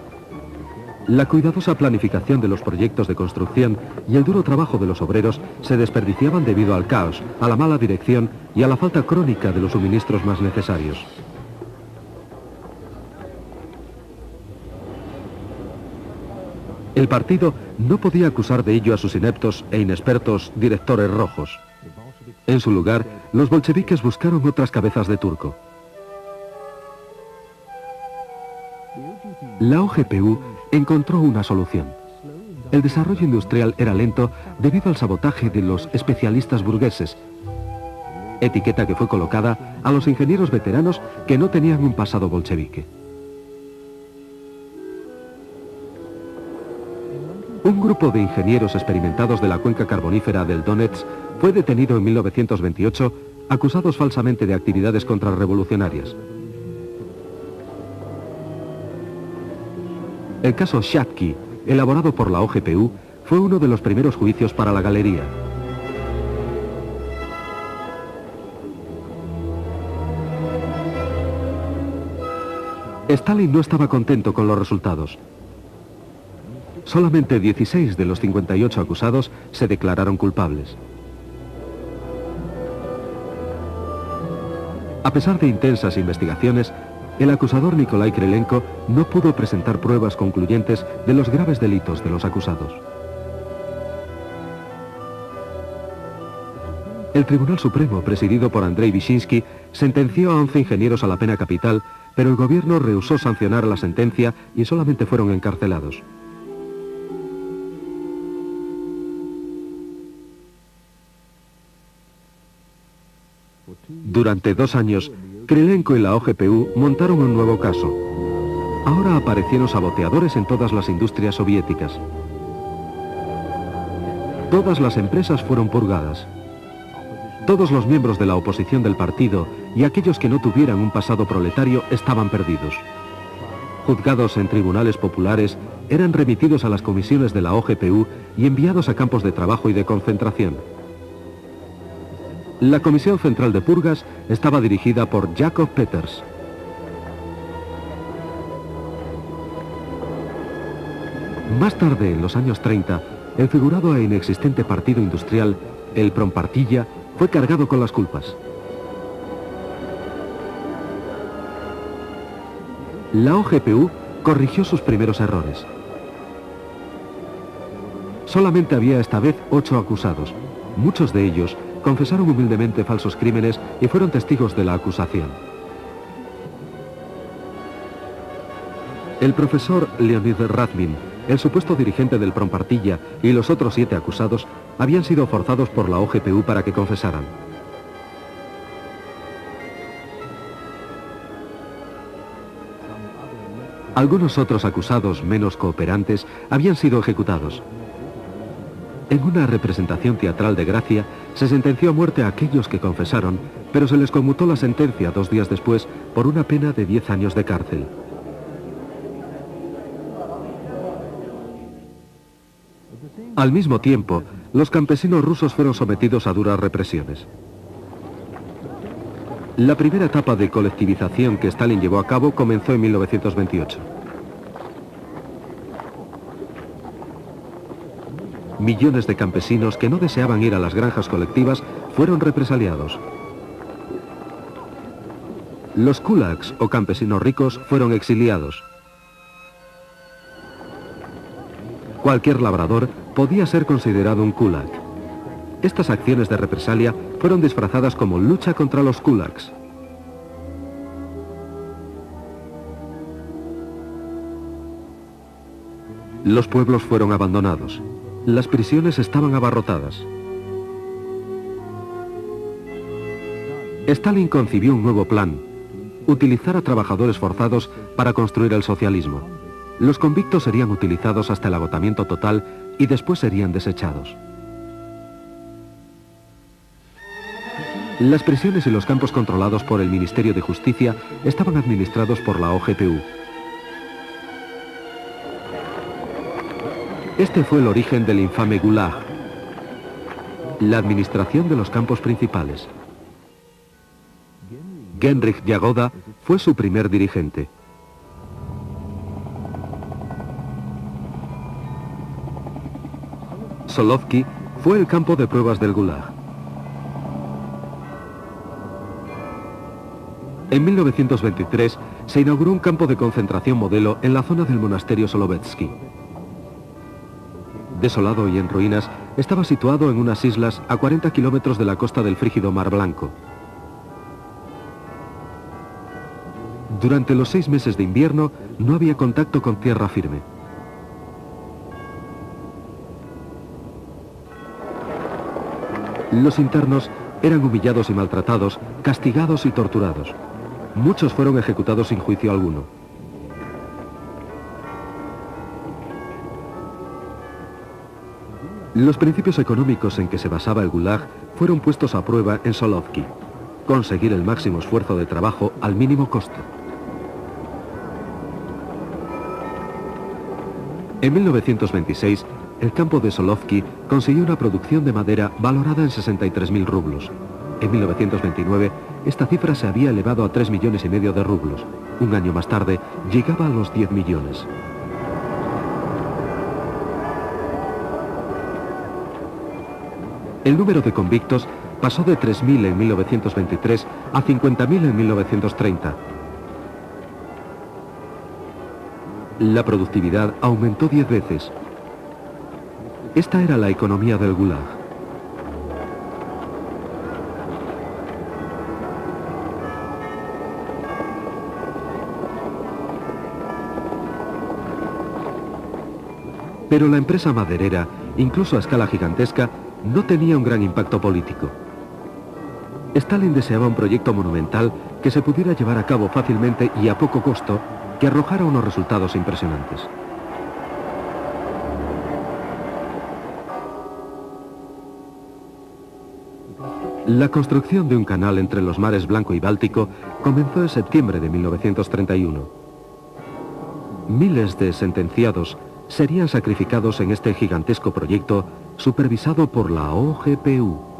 La cuidadosa planificación de los proyectos de construcción y el duro trabajo de los obreros se desperdiciaban debido al caos, a la mala dirección y a la falta crónica de los suministros más necesarios. El partido no podía acusar de ello a sus ineptos e inexpertos directores rojos. En su lugar, los bolcheviques buscaron otras cabezas de turco. La OGPU encontró una solución. El desarrollo industrial era lento debido al sabotaje de los especialistas burgueses, etiqueta que fue colocada a los ingenieros veteranos que no tenían un pasado bolchevique. Un grupo de ingenieros experimentados de la cuenca carbonífera del Donetsk fue detenido en 1928, acusados falsamente de actividades contrarrevolucionarias. El caso Shatki, elaborado por la OGPU, fue uno de los primeros juicios para la galería. Stalin no estaba contento con los resultados. Solamente 16 de los 58 acusados se declararon culpables. A pesar de intensas investigaciones, el acusador Nikolai Krylenko no pudo presentar pruebas concluyentes de los graves delitos de los acusados. El Tribunal Supremo, presidido por Andrei Vyshinsky, sentenció a 11 ingenieros a la pena capital, pero el gobierno rehusó sancionar la sentencia y solamente fueron encarcelados. Durante 2 años, Krylenko y la OGPU montaron un nuevo caso. Ahora aparecieron saboteadores en todas las industrias soviéticas. Todas las empresas fueron purgadas. Todos los miembros de la oposición del partido y aquellos que no tuvieran un pasado proletario estaban perdidos. Juzgados en tribunales populares, eran remitidos a las comisiones de la OGPU y enviados a campos de trabajo y de concentración. La Comisión Central de Purgas estaba dirigida por Jakov Peters. Más tarde, en los años 30, el figurado e inexistente partido industrial, el Prompartilla, fue cargado con las culpas. La OGPU corrigió sus primeros errores. Solamente había esta vez 8 acusados. Muchos de ellos confesaron humildemente falsos crímenes y fueron testigos de la acusación. El profesor Leonid Radmin, el supuesto dirigente del Prompartilla, y los otros 7 acusados habían sido forzados por la OGPU para que confesaran. Algunos otros acusados menos cooperantes habían sido ejecutados. En una representación teatral de Gracia, se sentenció a muerte a aquellos que confesaron, pero se les conmutó la sentencia 2 días después por una pena de 10 años de cárcel. Al mismo tiempo, los campesinos rusos fueron sometidos a duras represiones. La primera etapa de colectivización que Stalin llevó a cabo comenzó en 1928. Millones de campesinos que no deseaban ir a las granjas colectivas fueron represaliados. Los kulaks, o campesinos ricos, fueron exiliados. Cualquier labrador podía ser considerado un kulak. Estas acciones de represalia fueron disfrazadas como lucha contra los kulaks. Los pueblos fueron abandonados. Las prisiones estaban abarrotadas. Stalin concibió un nuevo plan: utilizar a trabajadores forzados para construir el socialismo. Los convictos serían utilizados hasta el agotamiento total y después serían desechados. Las prisiones y los campos controlados por el Ministerio de Justicia estaban administrados por la OGPU. Este fue el origen del infame Gulag, la administración de los campos principales. Genrikh Yagoda fue su primer dirigente. Solovki fue el campo de pruebas del Gulag. En 1923 se inauguró un campo de concentración modelo en la zona del monasterio Solovetsky. Desolado y en ruinas, estaba situado en unas islas a 40 kilómetros de la costa del frígido Mar Blanco. Durante los 6 meses de invierno no había contacto con tierra firme. Los internos eran humillados y maltratados, castigados y torturados. Muchos fueron ejecutados sin juicio alguno. Los principios económicos en que se basaba el Gulag fueron puestos a prueba en Solovki: conseguir el máximo esfuerzo de trabajo al mínimo costo. En 1926, el campo de Solovki consiguió una producción de madera valorada en 63.000 rublos. En 1929, esta cifra se había elevado a 3,5 millones de rublos. Un año más tarde, llegaba a los 10 millones. El número de convictos pasó de 3.000 en 1923 a 50.000 en 1930. La productividad aumentó 10 veces. Esta era la economía del Gulag. Pero la empresa maderera, incluso a escala gigantesca, no tenía un gran impacto político. Stalin deseaba un proyecto monumental que se pudiera llevar a cabo fácilmente y a poco costo, que arrojara unos resultados impresionantes. La construcción de un canal entre los mares Blanco y Báltico comenzó en septiembre de 1931. Miles de sentenciados serían sacrificados en este gigantesco proyecto supervisado por la OGPU.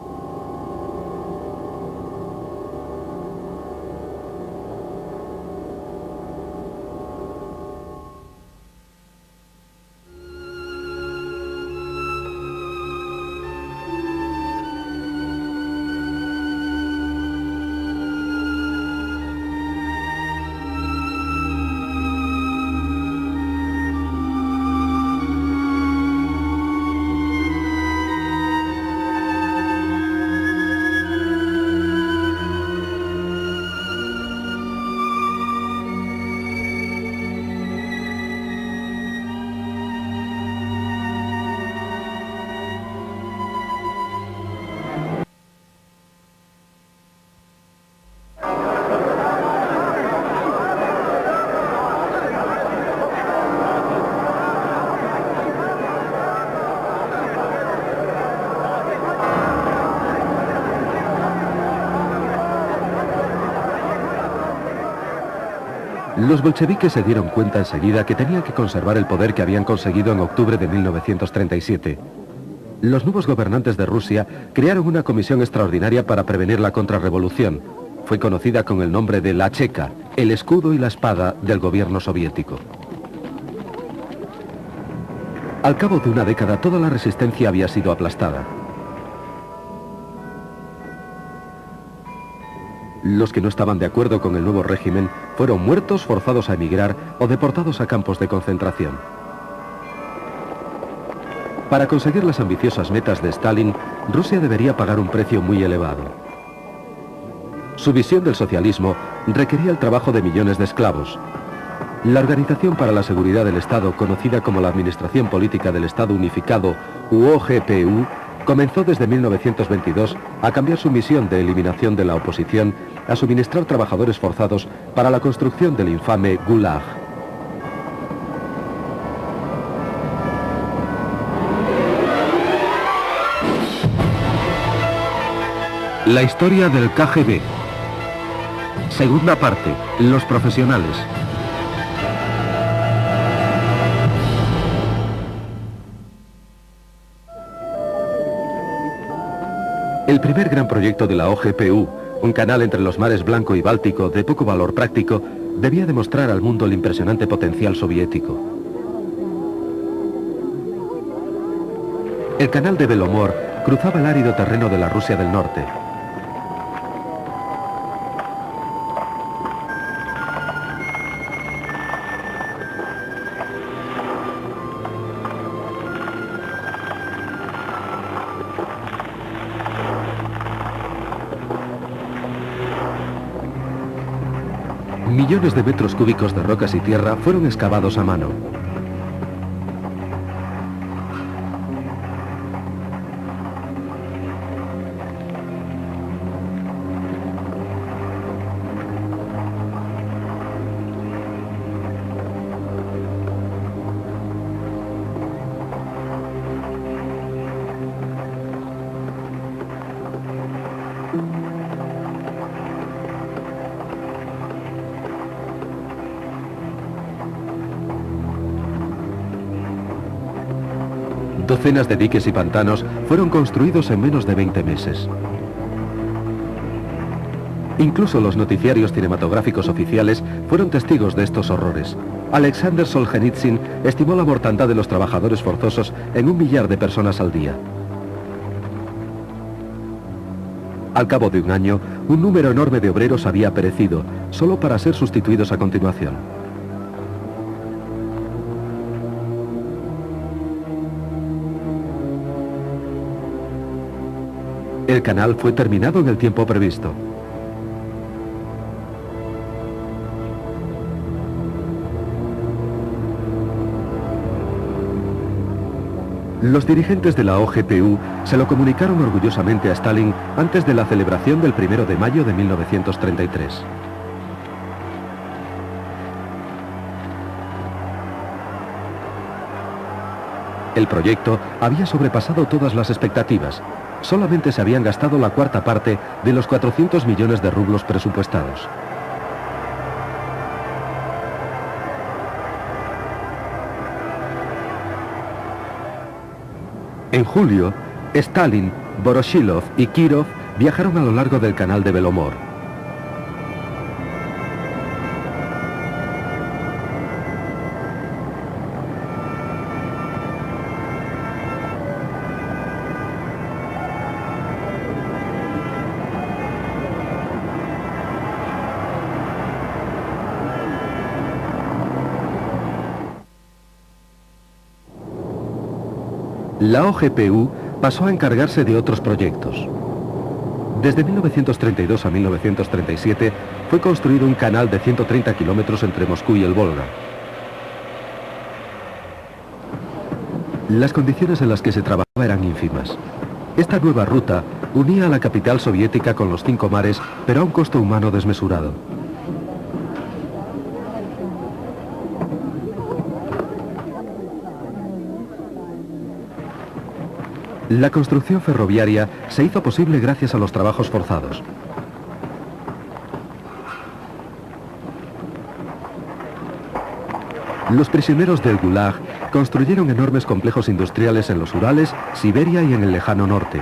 Los bolcheviques se dieron cuenta enseguida que tenían que conservar el poder que habían conseguido en octubre de 1937. Los nuevos gobernantes de Rusia crearon una comisión extraordinaria para prevenir la contrarrevolución. Fue conocida con el nombre de la Checa, el escudo y la espada del gobierno soviético. Al cabo de una década, toda la resistencia había sido aplastada. Los que no estaban de acuerdo con el nuevo régimen fueron muertos, forzados a emigrar o deportados a campos de concentración. Para conseguir las ambiciosas metas de Stalin, Rusia debería pagar un precio muy elevado. Su visión del socialismo requería el trabajo de millones de esclavos. La Organización para la Seguridad del Estado, conocida como la Administración Política del Estado Unificado, u OGPU, comenzó desde 1922 a cambiar su misión de eliminación de la oposición a suministrar trabajadores forzados para la construcción del infame Gulag. La historia del KGB. Segunda parte, los profesionales. El primer gran proyecto de la OGPU, un canal entre los mares Blanco y Báltico de poco valor práctico, debía demostrar al mundo el impresionante potencial soviético. El canal de Belomor cruzaba el árido terreno de la Rusia del Norte. Millones de metros cúbicos de rocas y tierra fueron excavados a mano. Docenas de diques y pantanos fueron construidos en menos de 20 meses. Incluso los noticiarios cinematográficos oficiales fueron testigos de estos horrores. Alexander Solzhenitsyn estimó la mortandad de los trabajadores forzosos en 1 millar de personas al día. Al cabo de un año, un número enorme de obreros había perecido, solo para ser sustituidos a continuación. El canal fue terminado en el tiempo previsto. Los dirigentes de la OGPU se lo comunicaron orgullosamente a Stalin antes de la celebración del 1 de mayo de 1933. El proyecto había sobrepasado todas las expectativas. Solamente se habían gastado la cuarta parte de los 400 millones de rublos presupuestados. En julio, Stalin, Voroshilov y Kirov viajaron a lo largo del canal de Belomor. La OGPU pasó a encargarse de otros proyectos. Desde 1932 a 1937 fue construido un canal de 130 kilómetros entre Moscú y el Volga. Las condiciones en las que se trabajaba eran ínfimas. Esta nueva ruta unía a la capital soviética con los 5 mares, pero a un costo humano desmesurado. La construcción ferroviaria se hizo posible gracias a los trabajos forzados. Los prisioneros del Gulag construyeron enormes complejos industriales en los Urales, Siberia y en el lejano norte.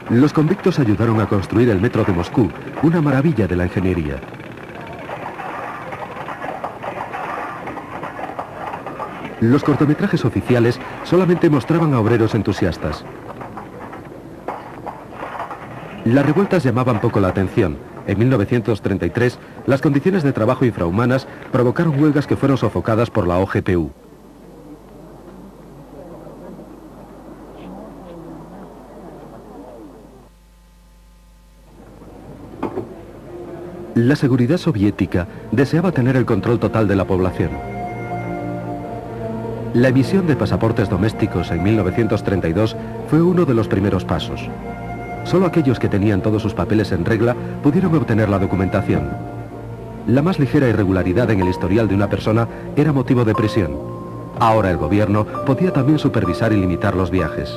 Los convictos ayudaron a construir el metro de Moscú, una maravilla de la ingeniería. Los cortometrajes oficiales solamente mostraban a obreros entusiastas. Las revueltas llamaban poco la atención. En 1933, las condiciones de trabajo infrahumanas provocaron huelgas que fueron sofocadas por la OGPU. La seguridad soviética deseaba tener el control total de la población. La emisión de pasaportes domésticos en 1932 fue uno de los primeros pasos. Solo aquellos que tenían todos sus papeles en regla pudieron obtener la documentación. La más ligera irregularidad en el historial de una persona era motivo de prisión. Ahora el gobierno podía también supervisar y limitar los viajes.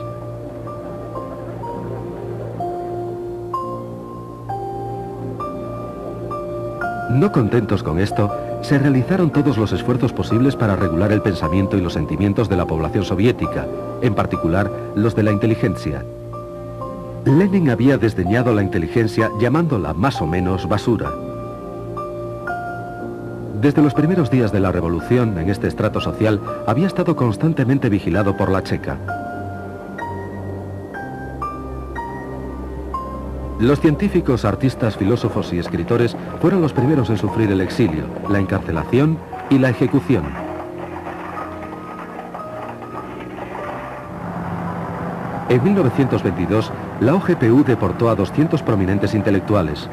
No contentos con esto, se realizaron todos los esfuerzos posibles para regular el pensamiento y los sentimientos de la población soviética, en particular los de la inteligencia. Lenin había desdeñado la inteligencia llamándola más o menos basura. Desde los primeros días de la revolución en este estrato social había estado constantemente vigilado por la Checa. Los científicos, artistas, filósofos y escritores fueron los primeros en sufrir el exilio, la encarcelación y la ejecución. En 1922, la OGPU deportó a 200 prominentes intelectuales.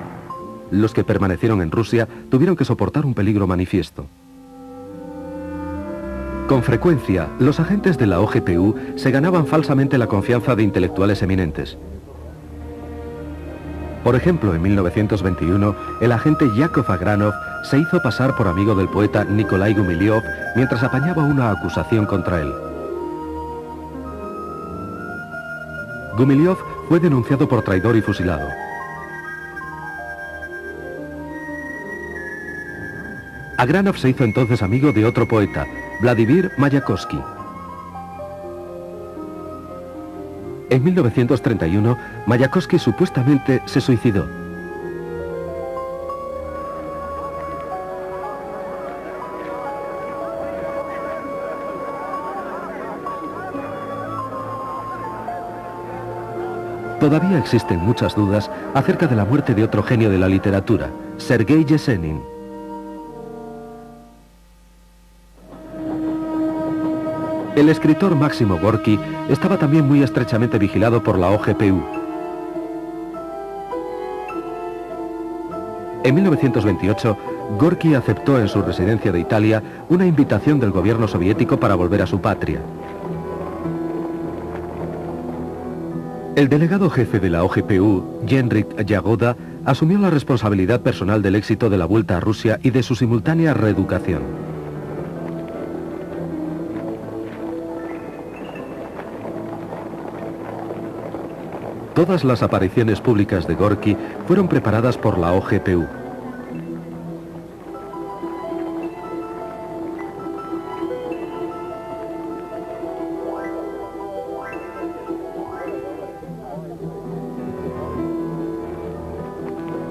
Los que permanecieron en Rusia tuvieron que soportar un peligro manifiesto. Con frecuencia, los agentes de la OGPU se ganaban falsamente la confianza de intelectuales eminentes. Por ejemplo, en 1921, el agente Yakov Agranov se hizo pasar por amigo del poeta Nikolai Gumilyov mientras apañaba una acusación contra él. Gumilyov fue denunciado por traidor y fusilado. Agranov se hizo entonces amigo de otro poeta, Vladimir Mayakovsky. En 1931, Mayakovsky supuestamente se suicidó. Todavía existen muchas dudas acerca de la muerte de otro genio de la literatura, Sergei Yesenin. El escritor Máximo Gorki estaba también muy estrechamente vigilado por la OGPU. En 1928, Gorki aceptó en su residencia de Italia una invitación del gobierno soviético para volver a su patria. El delegado jefe de la OGPU, Henryk Jagoda, asumió la responsabilidad personal del éxito de la vuelta a Rusia y de su simultánea reeducación. Todas las apariciones públicas de Gorki fueron preparadas por la OGPU.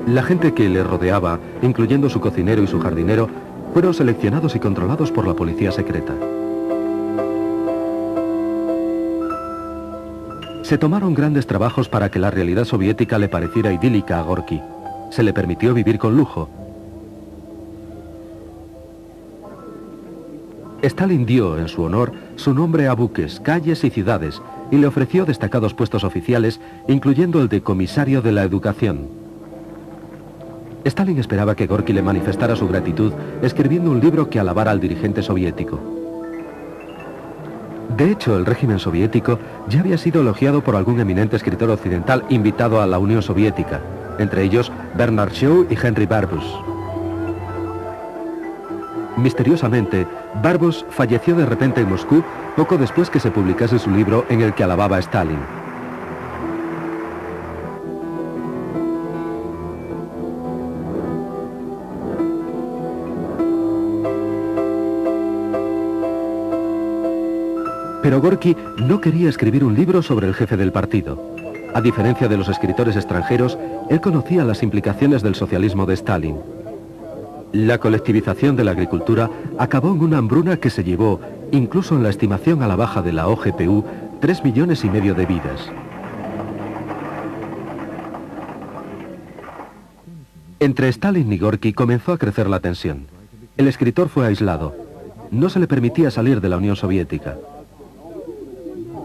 La gente que le rodeaba, incluyendo su cocinero y su jardinero, fueron seleccionados y controlados por la policía secreta. Se tomaron grandes trabajos para que la realidad soviética le pareciera idílica a Gorki. Se le permitió vivir con lujo. Stalin dio, en su honor, su nombre a buques, calles y ciudades, y le ofreció destacados puestos oficiales, incluyendo el de comisario de la educación. Stalin esperaba que Gorki le manifestara su gratitud escribiendo un libro que alabara al dirigente soviético. De hecho, el régimen soviético ya había sido elogiado por algún eminente escritor occidental invitado a la Unión Soviética, entre ellos Bernard Shaw y Henry Barbus. Misteriosamente, Barbus falleció de repente en Moscú poco después que se publicase su libro en el que alababa a Stalin. Pero Gorki no quería escribir un libro sobre el jefe del partido. A diferencia de los escritores extranjeros, él conocía las implicaciones del socialismo de Stalin. La colectivización de la agricultura acabó en una hambruna que se llevó, incluso en la estimación a la baja de la OGPU, 3,5 millones de vidas. Entre Stalin y Gorki comenzó a crecer la tensión. El escritor fue aislado. No se le permitía salir de la Unión Soviética.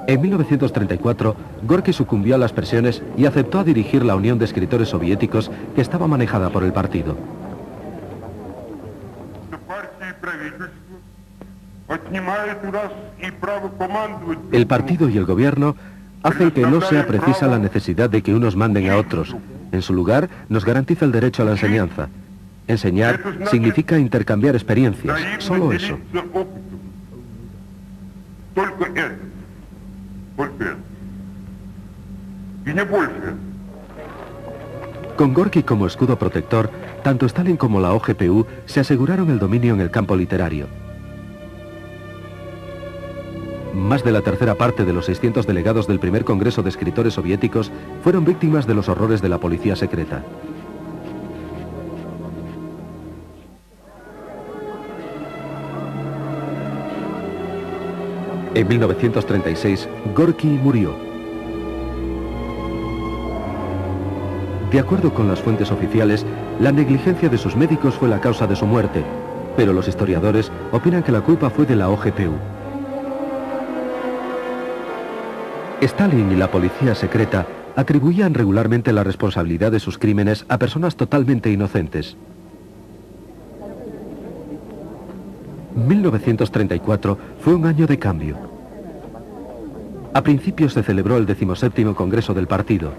En 1934, Gorki sucumbió a las presiones y aceptó a dirigir la Unión de Escritores Soviéticos que estaba manejada por el partido. El partido y el gobierno hacen que no sea precisa la necesidad de que unos manden a otros. En su lugar, nos garantiza el derecho a la enseñanza. Enseñar significa intercambiar experiencias, solo eso. Con Gorki como escudo protector, tanto Stalin como la OGPU se aseguraron el dominio en el campo literario. Más de la tercera parte de los 600 delegados del primer Congreso de Escritores Soviéticos fueron víctimas de los horrores de la policía secreta. En 1936, Gorki murió. De acuerdo con las fuentes oficiales, la negligencia de sus médicos fue la causa de su muerte, pero los historiadores opinan que la culpa fue de la OGPU. Stalin y la policía secreta atribuían regularmente la responsabilidad de sus crímenes a personas totalmente inocentes. 1934 fue un año de cambio. A principios se celebró el 17º Congreso del partido.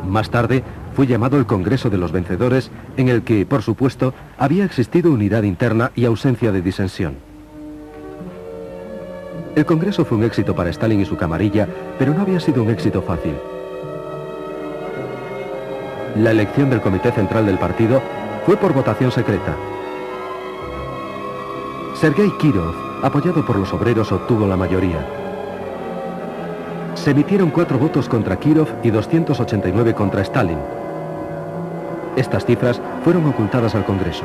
Más tarde fue llamado el Congreso de los Vencedores, en el que, por supuesto, había existido unidad interna y ausencia de disensión. El Congreso fue un éxito para Stalin y su camarilla, pero no había sido un éxito fácil. La elección del Comité Central del partido fue por votación secreta. Sergei Kirov, apoyado por los obreros, obtuvo la mayoría. Se emitieron 4 votos contra Kirov y 289 contra Stalin. Estas cifras fueron ocultadas al Congreso.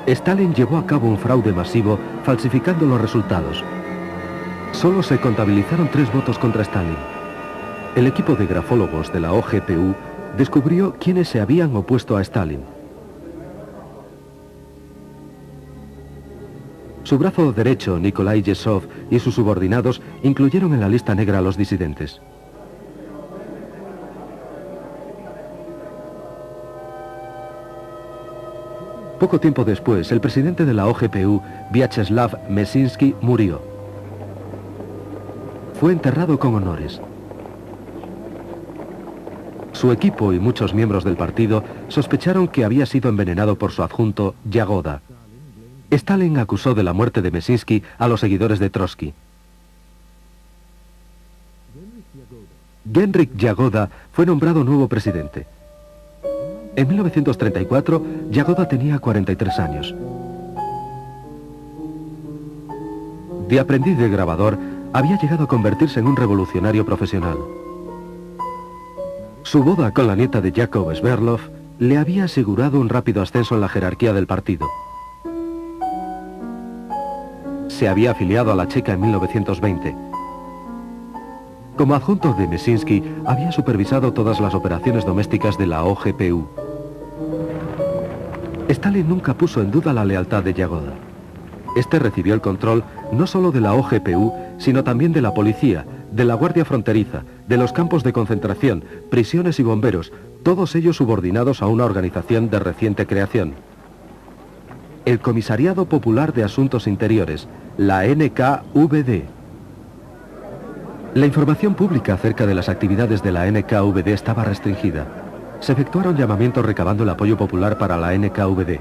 Stalin llevó a cabo un fraude masivo falsificando los resultados. Solo se contabilizaron 3 votos contra Stalin. El equipo de grafólogos de la OGPU descubrió quiénes se habían opuesto a Stalin. Su brazo derecho, Nikolai Yezhov, y sus subordinados incluyeron en la lista negra a los disidentes. Poco tiempo después, el presidente de la OGPU, Vyacheslav Mesinsky, murió. Fue enterrado con honores. Su equipo y muchos miembros del partido sospecharon que había sido envenenado por su adjunto, Yagoda. Stalin acusó de la muerte de Mesinsky a los seguidores de Trotsky. Genrikh Yagoda fue nombrado nuevo presidente. En 1934, Yagoda tenía 43 años. De aprendiz de grabador, había llegado a convertirse en un revolucionario profesional. Su boda con la nieta de Yakov Sverdlov le había asegurado un rápido ascenso en la jerarquía del partido. Se había afiliado a la Checa en 1920. Como adjunto de Mesinsky, había supervisado todas las operaciones domésticas de la OGPU. Stalin nunca puso en duda la lealtad de Yagoda. Este recibió el control no solo de la OGPU, sino también de la policía, de la Guardia Fronteriza, de los campos de concentración, prisiones y bomberos, todos ellos subordinados a una organización de reciente creación. El Comisariado Popular de Asuntos Interiores, la NKVD. La información pública acerca de las actividades de la NKVD estaba restringida. Se efectuaron llamamientos recabando el apoyo popular para la NKVD.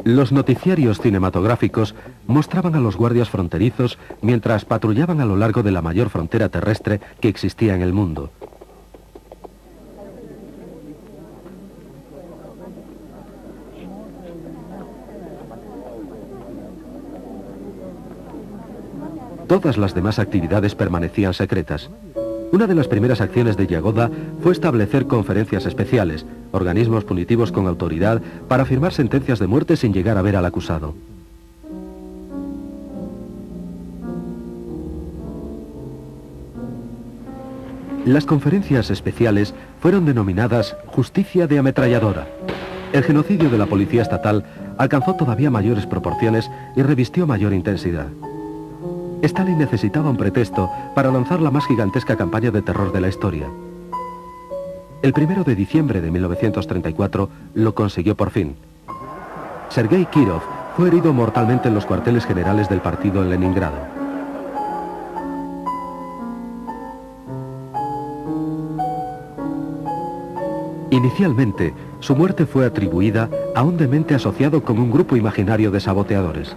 Los noticiarios cinematográficos mostraban a los guardias fronterizos mientras patrullaban a lo largo de la mayor frontera terrestre que existía en el mundo. Todas las demás actividades permanecían secretas. Una de las primeras acciones de Yagoda fue establecer conferencias especiales, organismos punitivos con autoridad para firmar sentencias de muerte sin llegar a ver al acusado. Las conferencias especiales fueron denominadas justicia de ametralladora. El genocidio de la policía estatal alcanzó todavía mayores proporciones y revistió mayor intensidad. Stalin necesitaba un pretexto para lanzar la más gigantesca campaña de terror de la historia. El 1 de diciembre de 1934 lo consiguió por fin. Sergei Kirov fue herido mortalmente en los cuarteles generales del partido en Leningrado. Inicialmente, su muerte fue atribuida a un demente asociado con un grupo imaginario de saboteadores.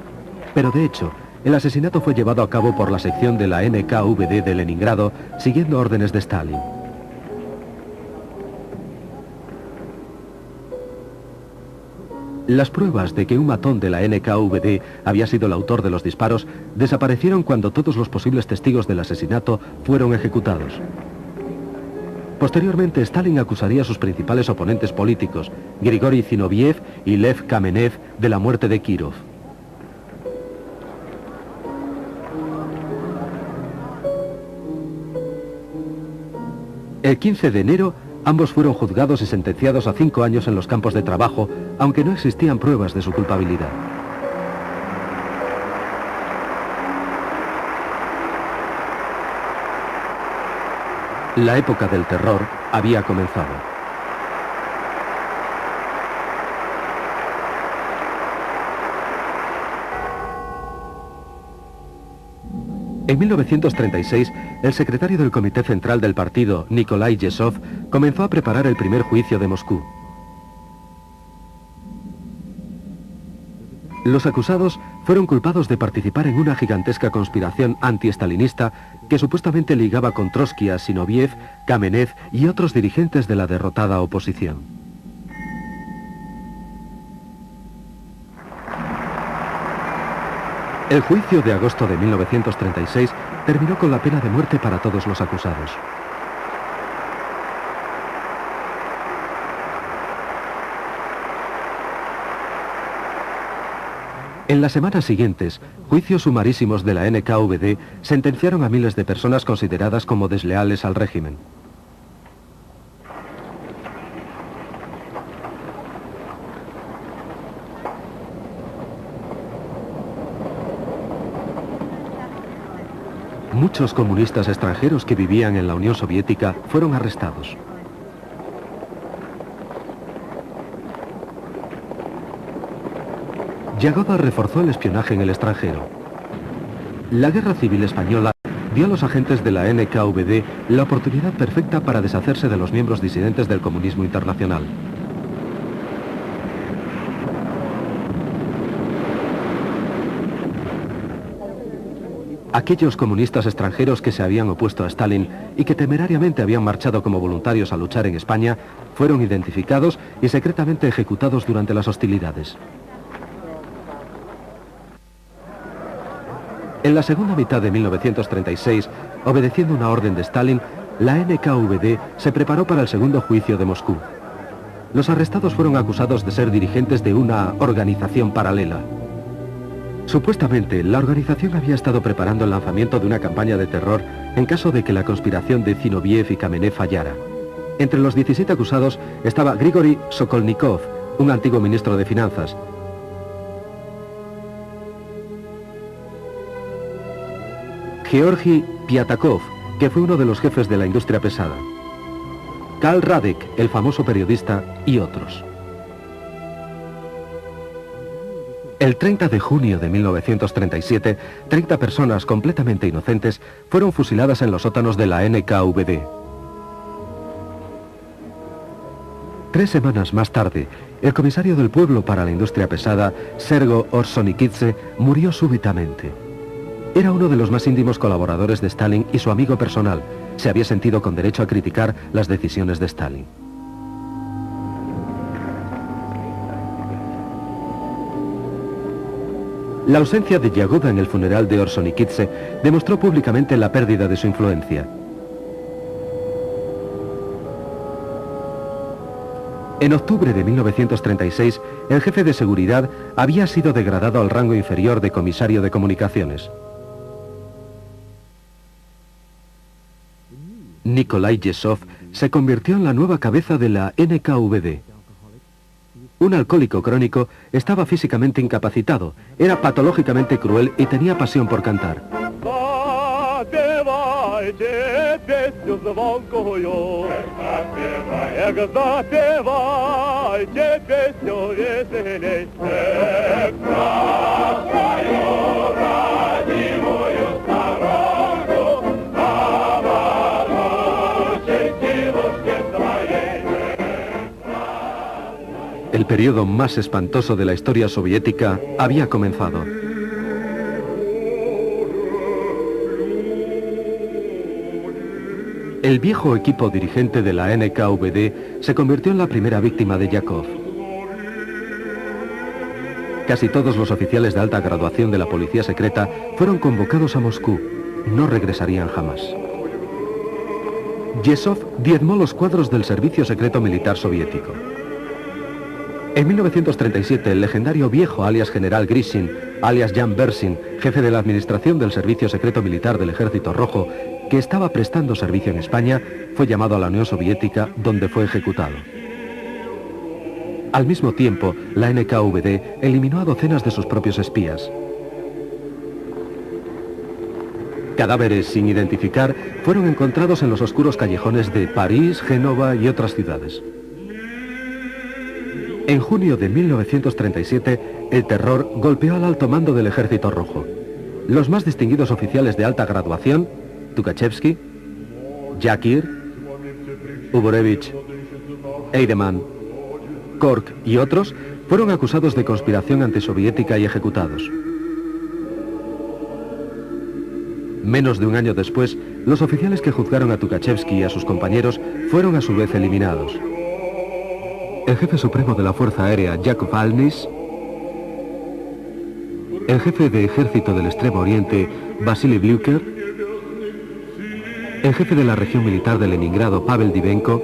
Pero de hecho, el asesinato fue llevado a cabo por la sección de la NKVD de Leningrado, siguiendo órdenes de Stalin. Las pruebas de que un matón de la NKVD había sido el autor de los disparos desaparecieron cuando todos los posibles testigos del asesinato fueron ejecutados. Posteriormente, Stalin acusaría a sus principales oponentes políticos, Grigori Zinoviev y Lev Kamenev, de la muerte de Kirov. El 15 de enero, ambos fueron juzgados y sentenciados a 5 años en los campos de trabajo, aunque no existían pruebas de su culpabilidad. La época del terror había comenzado. En 1936, el secretario del Comité Central del partido, Nikolai Yezhov, comenzó a preparar el primer juicio de Moscú. Los acusados fueron culpados de participar en una gigantesca conspiración anti-estalinista que supuestamente ligaba con Trotsky a Zinoviev, Kamenev y otros dirigentes de la derrotada oposición. El juicio de agosto de 1936 terminó con la pena de muerte para todos los acusados. En las semanas siguientes, juicios sumarísimos de la NKVD sentenciaron a miles de personas consideradas como desleales al régimen. Muchos comunistas extranjeros que vivían en la Unión Soviética fueron arrestados. Yagoda reforzó el espionaje en el extranjero. La Guerra Civil Española dio a los agentes de la NKVD la oportunidad perfecta para deshacerse de los miembros disidentes del comunismo internacional. Aquellos comunistas extranjeros que se habían opuesto a Stalin y que temerariamente habían marchado como voluntarios a luchar en España fueron identificados y secretamente ejecutados durante las hostilidades. En la segunda mitad de 1936, obedeciendo una orden de Stalin, la NKVD se preparó para el segundo juicio de Moscú. Los arrestados fueron acusados de ser dirigentes de una organización paralela. Supuestamente, la organización había estado preparando el lanzamiento de una campaña de terror en caso de que la conspiración de Zinoviev y Kamenev fallara. Entre los 17 acusados estaba Grigori Sokolnikov, un antiguo ministro de Finanzas. Georgi Piatakov, que fue uno de los jefes de la industria pesada. Karl Radek, el famoso periodista, y otros. El 30 de junio de 1937, 30 personas completamente inocentes fueron fusiladas en los sótanos de la NKVD. 3 semanas más tarde, el comisario del pueblo para la industria pesada, Sergo Orsonikidze, murió súbitamente. Era uno de los más íntimos colaboradores de Stalin y su amigo personal. Se había sentido con derecho a criticar las decisiones de Stalin. La ausencia de Yagoda en el funeral de Orsonikidze demostró públicamente la pérdida de su influencia. En octubre de 1936, el jefe de seguridad había sido degradado al rango inferior de comisario de comunicaciones. Nikolai Yesov se convirtió en la nueva cabeza de la NKVD. Un alcohólico crónico, estaba físicamente incapacitado, era patológicamente cruel y tenía pasión por cantar. El periodo más espantoso de la historia soviética había comenzado. El viejo equipo dirigente de la NKVD se convirtió en la primera víctima de Yakov. Casi todos los oficiales de alta graduación de la policía secreta fueron convocados a Moscú. No regresarían jamás. Yesov diezmó los cuadros del servicio secreto militar soviético. En 1937, el legendario viejo alias general Grishin, alias Jan Bersin, jefe de la administración del Servicio Secreto Militar del Ejército Rojo, que estaba prestando servicio en España, fue llamado a la Unión Soviética, donde fue ejecutado. Al mismo tiempo, la NKVD eliminó a docenas de sus propios espías. Cadáveres sin identificar fueron encontrados en los oscuros callejones de París, Génova y otras ciudades. En junio de 1937, el terror golpeó al alto mando del Ejército Rojo. Los más distinguidos oficiales de alta graduación, Tukhachevsky, Yakir, Uborevich, Eidemann, Kork y otros, fueron acusados de conspiración antisoviética y ejecutados. Menos de un año después, los oficiales que juzgaron a Tukhachevsky y a sus compañeros fueron a su vez eliminados. El jefe supremo de la Fuerza Aérea, Yakov Alnis, el jefe de ejército del Extremo Oriente, Vasily Blyuker, el jefe de la región militar de Leningrado, Pavel Divenko,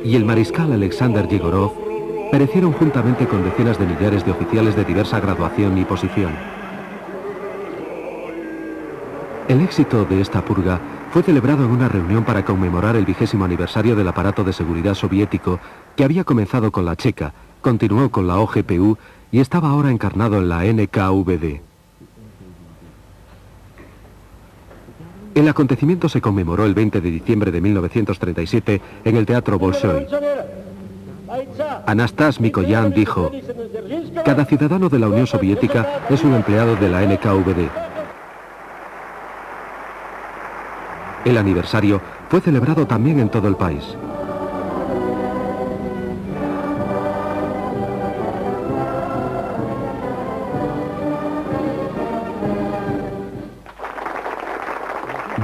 y el mariscal Alexander Yegorov perecieron juntamente con decenas de millares de oficiales de diversa graduación y posición. El éxito de esta purga fue celebrado en una reunión para conmemorar el 20º aniversario del aparato de seguridad soviético, que había comenzado con la Checa, continuó con la OGPU y estaba ahora encarnado en la NKVD. El acontecimiento se conmemoró el 20 de diciembre de 1937 en el Teatro Bolshoi. Anastas Mikoyan dijo: "Cada ciudadano de la Unión Soviética es un empleado de la NKVD". El aniversario fue celebrado también en todo el país.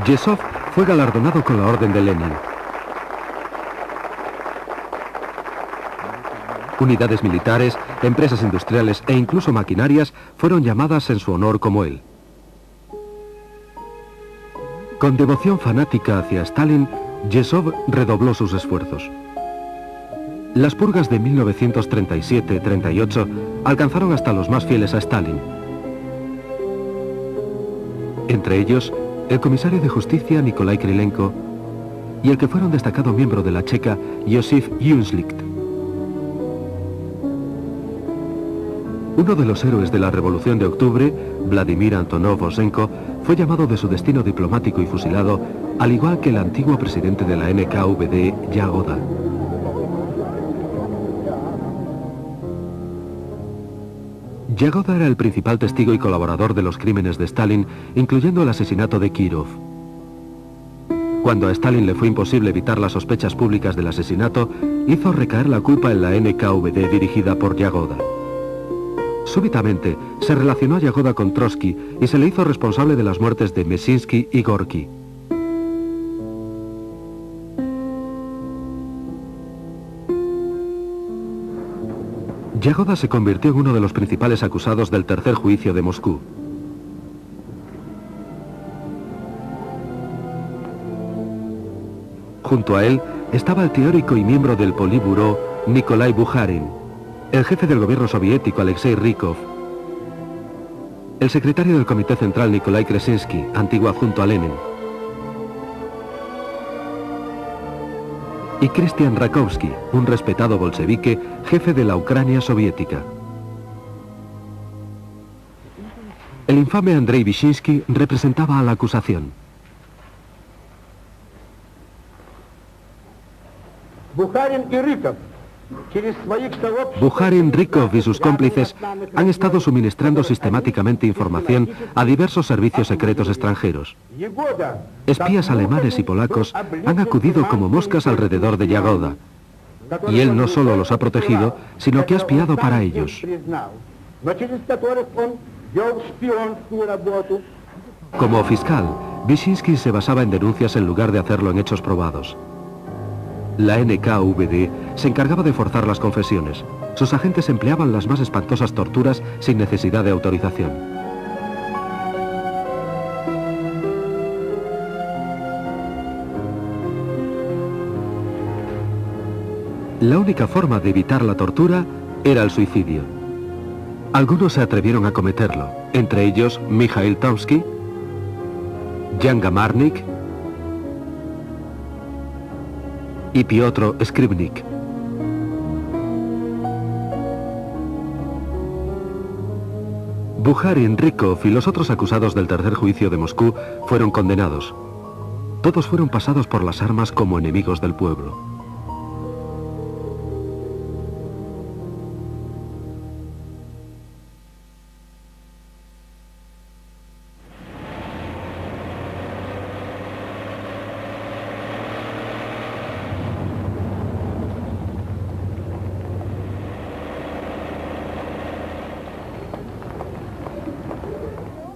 Yezhov fue galardonado con la Orden de Lenin. Unidades militares, empresas industriales e incluso maquinarias fueron llamadas en su honor como él. Con devoción fanática hacia Stalin, Yezhov redobló sus esfuerzos. Las purgas de 1937-38 alcanzaron hasta los más fieles a Stalin. Entre ellos, el comisario de justicia Nikolai Krylenko y el que fuera un destacado miembro de la Checa, Josif Yunslicht. Uno de los héroes de la Revolución de Octubre, Vladimir Antonov Osenko, fue llamado de su destino diplomático y fusilado, al igual que el antiguo presidente de la NKVD, Yagoda. Yagoda era el principal testigo y colaborador de los crímenes de Stalin, incluyendo el asesinato de Kirov. Cuando a Stalin le fue imposible evitar las sospechas públicas del asesinato, hizo recaer la culpa en la NKVD dirigida por Yagoda. Súbitamente, se relacionó a Yagoda con Trotsky y se le hizo responsable de las muertes de Mesinsky y Gorky. Yagoda se convirtió en uno de los principales acusados del tercer juicio de Moscú. Junto a él estaba el teórico y miembro del Politburó Nikolai Bukharin, el jefe del gobierno soviético Alexei Rykov, el secretario del Comité Central Nikolai Kresinsky, antiguo adjunto a Lenin, y Christian Rakovsky, un respetado bolchevique, jefe de la Ucrania soviética. El infame Andrei Vyshinsky representaba a la acusación. Bukharin, Rykov y sus cómplices han estado suministrando sistemáticamente información a diversos servicios secretos extranjeros. Espías alemanes y polacos han acudido como moscas alrededor de Yagoda, y él no solo los ha protegido, sino que ha espiado para ellos. Como fiscal, Vyshinsky se basaba en denuncias en lugar de hacerlo en hechos probados. La NKVD se encargaba de forzar las confesiones. Sus agentes empleaban las más espantosas torturas sin necesidad de autorización. La única forma de evitar la tortura era el suicidio. Algunos se atrevieron a cometerlo, entre ellos Mikhail Tomsky, Jan Gamarnik y Piotr Skripnik. Bukharin, Rykov y los otros acusados del tercer juicio de Moscú fueron condenados. Todos fueron pasados por las armas como enemigos del pueblo.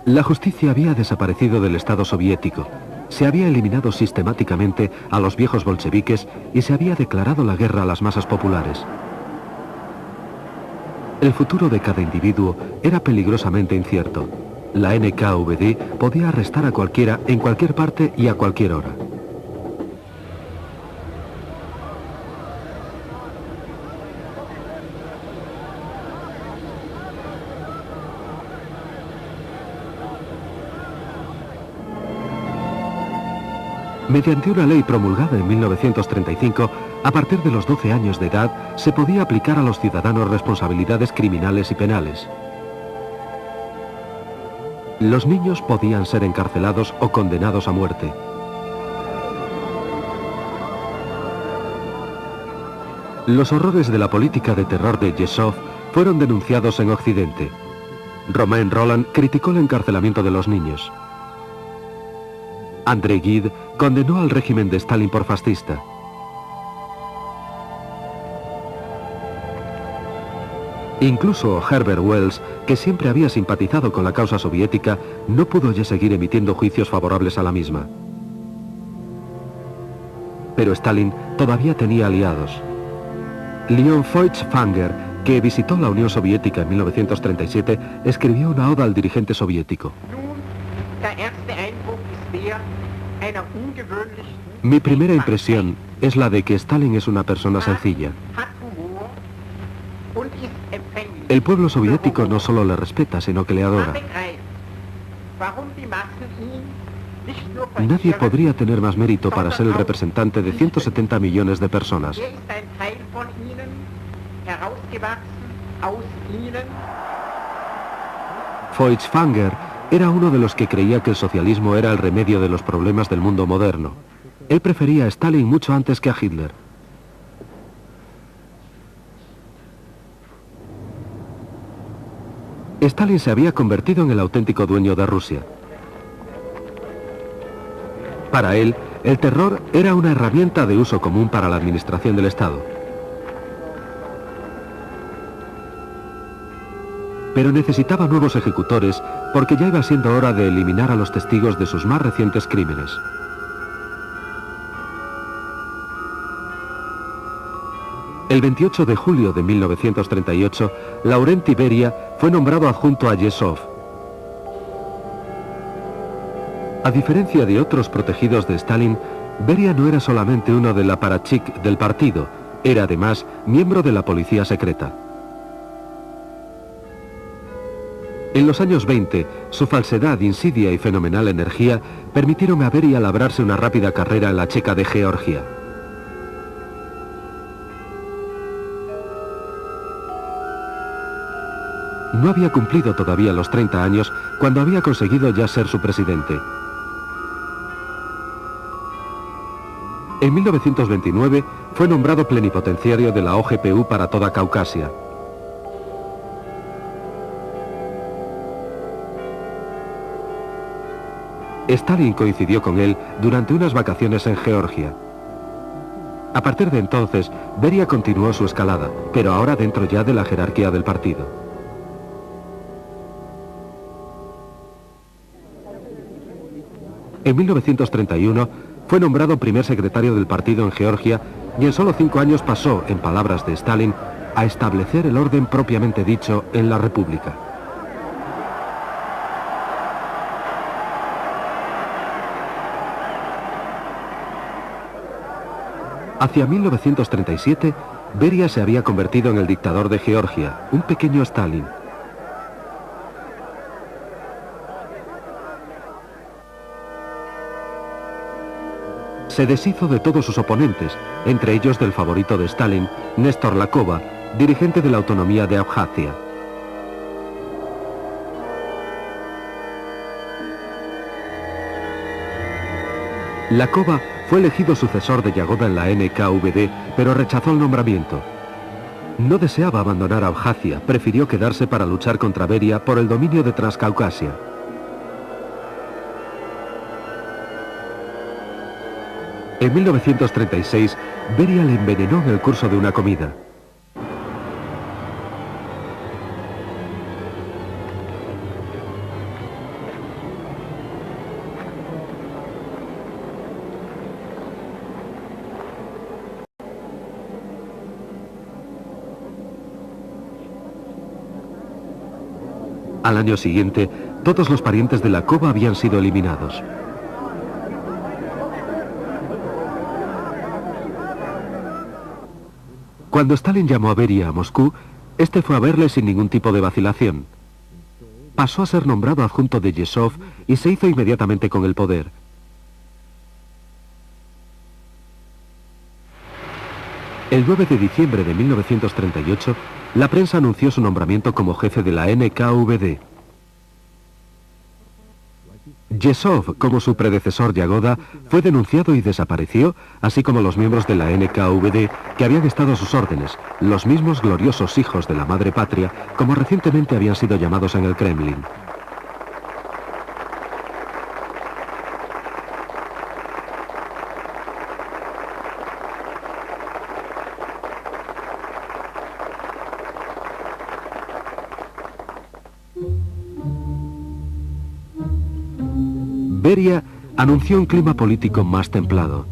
La justicia había desaparecido del Estado soviético, se había eliminado sistemáticamente a los viejos bolcheviques y se había declarado la guerra a las masas populares. El futuro de cada individuo era peligrosamente incierto. La NKVD podía arrestar a cualquiera en cualquier parte y a cualquier hora. Mediante una ley promulgada en 1935, a partir de los 12 años de edad, se podía aplicar a los ciudadanos responsabilidades criminales y penales. Los niños podían ser encarcelados o condenados a muerte. Los horrores de la política de terror de Yezhov fueron denunciados en Occidente. Romain Rolland criticó el encarcelamiento de los niños. André Gide condenó al régimen de Stalin por fascista. Incluso Herbert Wells, que siempre había simpatizado con la causa soviética, no pudo ya seguir emitiendo juicios favorables a la misma. Pero Stalin todavía tenía aliados. Leon Feuchtwanger, que visitó la Unión Soviética en 1937, escribió una oda al dirigente soviético. Mi primera impresión es la de que Stalin es una persona sencilla. El pueblo soviético no solo le respeta, sino que le adora. Nadie podría tener más mérito para ser el representante de 170 millones de personas. Feuchtwanger era uno de los que creía que el socialismo era el remedio de los problemas del mundo moderno. Él prefería a Stalin mucho antes que a Hitler. Stalin se había convertido en el auténtico dueño de Rusia. Para él, el terror era una herramienta de uso común para la administración del Estado. Pero necesitaba nuevos ejecutores porque ya iba siendo hora de eliminar a los testigos de sus más recientes crímenes. El 28 de julio de 1938, Laurenti Beria fue nombrado adjunto a Yezhov. A diferencia de otros protegidos de Stalin, Beria no era solamente uno del apparatchik del partido, era además miembro de la policía secreta. En los años 20, su falsedad, insidia y fenomenal energía permitieron a Beria labrarse una rápida carrera en la Checa de Georgia. No había cumplido todavía los 30 años cuando había conseguido ya ser su presidente. En 1929 fue nombrado plenipotenciario de la OGPU para toda Caucasia. Stalin coincidió con él durante unas vacaciones en Georgia. A partir de entonces, Beria continuó su escalada, pero ahora dentro ya de la jerarquía del partido. En 1931 fue nombrado primer secretario del partido en Georgia y en solo 5 años pasó, en palabras de Stalin, a establecer el orden propiamente dicho en la República. Hacia 1937, Beria se había convertido en el dictador de Georgia, un pequeño Stalin. Se deshizo de todos sus oponentes, entre ellos del favorito de Stalin, Néstor Lakova, dirigente de la autonomía de Abjasia. Lakova fue elegido sucesor de Yagoda en la NKVD, pero rechazó el nombramiento. No deseaba abandonar Abjasia, prefirió quedarse para luchar contra Beria por el dominio de Transcaucasia. En 1936, Beria le envenenó en el curso de una comida. Al año siguiente, todos los parientes de Lakova habían sido eliminados. Cuando Stalin llamó a Beria a Moscú, este fue a verle sin ningún tipo de vacilación. Pasó a ser nombrado adjunto de Yezhov y se hizo inmediatamente con el poder. El 9 de diciembre de 1938, la prensa anunció su nombramiento como jefe de la NKVD. Yesov, como su predecesor Yagoda, fue denunciado y desapareció, así como los miembros de la NKVD que habían estado a sus órdenes, los mismos gloriosos hijos de la madre patria, como recientemente habían sido llamados en el Kremlin. Beria anunció un clima político más templado.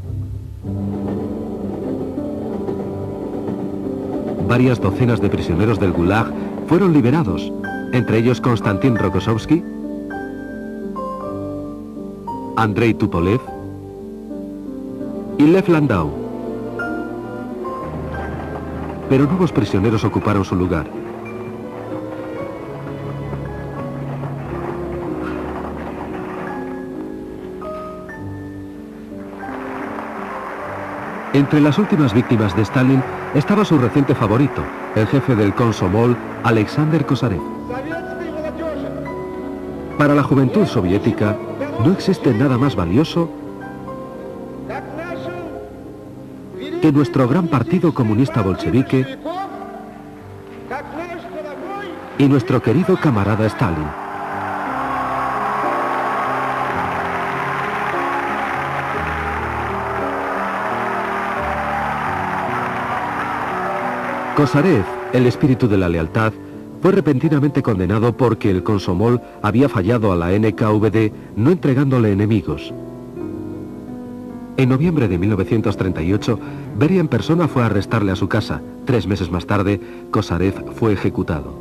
Varias docenas de prisioneros del Gulag fueron liberados, entre ellos Konstantin Rokossovsky, Andrei Tupolev y Lev Landau. Pero nuevos prisioneros ocuparon su lugar. Entre las últimas víctimas de Stalin estaba su reciente favorito, el jefe del Komsomol, Alexander Kosarev. Para la juventud soviética, no existe nada más valioso que nuestro gran partido comunista bolchevique y nuestro querido camarada Stalin. Kosarev, el espíritu de la lealtad, fue repentinamente condenado porque el Komsomol había fallado a la NKVD no entregándole enemigos. En noviembre de 1938, Beria en persona fue a arrestarle a su casa. 3 meses más tarde, Kosarev fue ejecutado.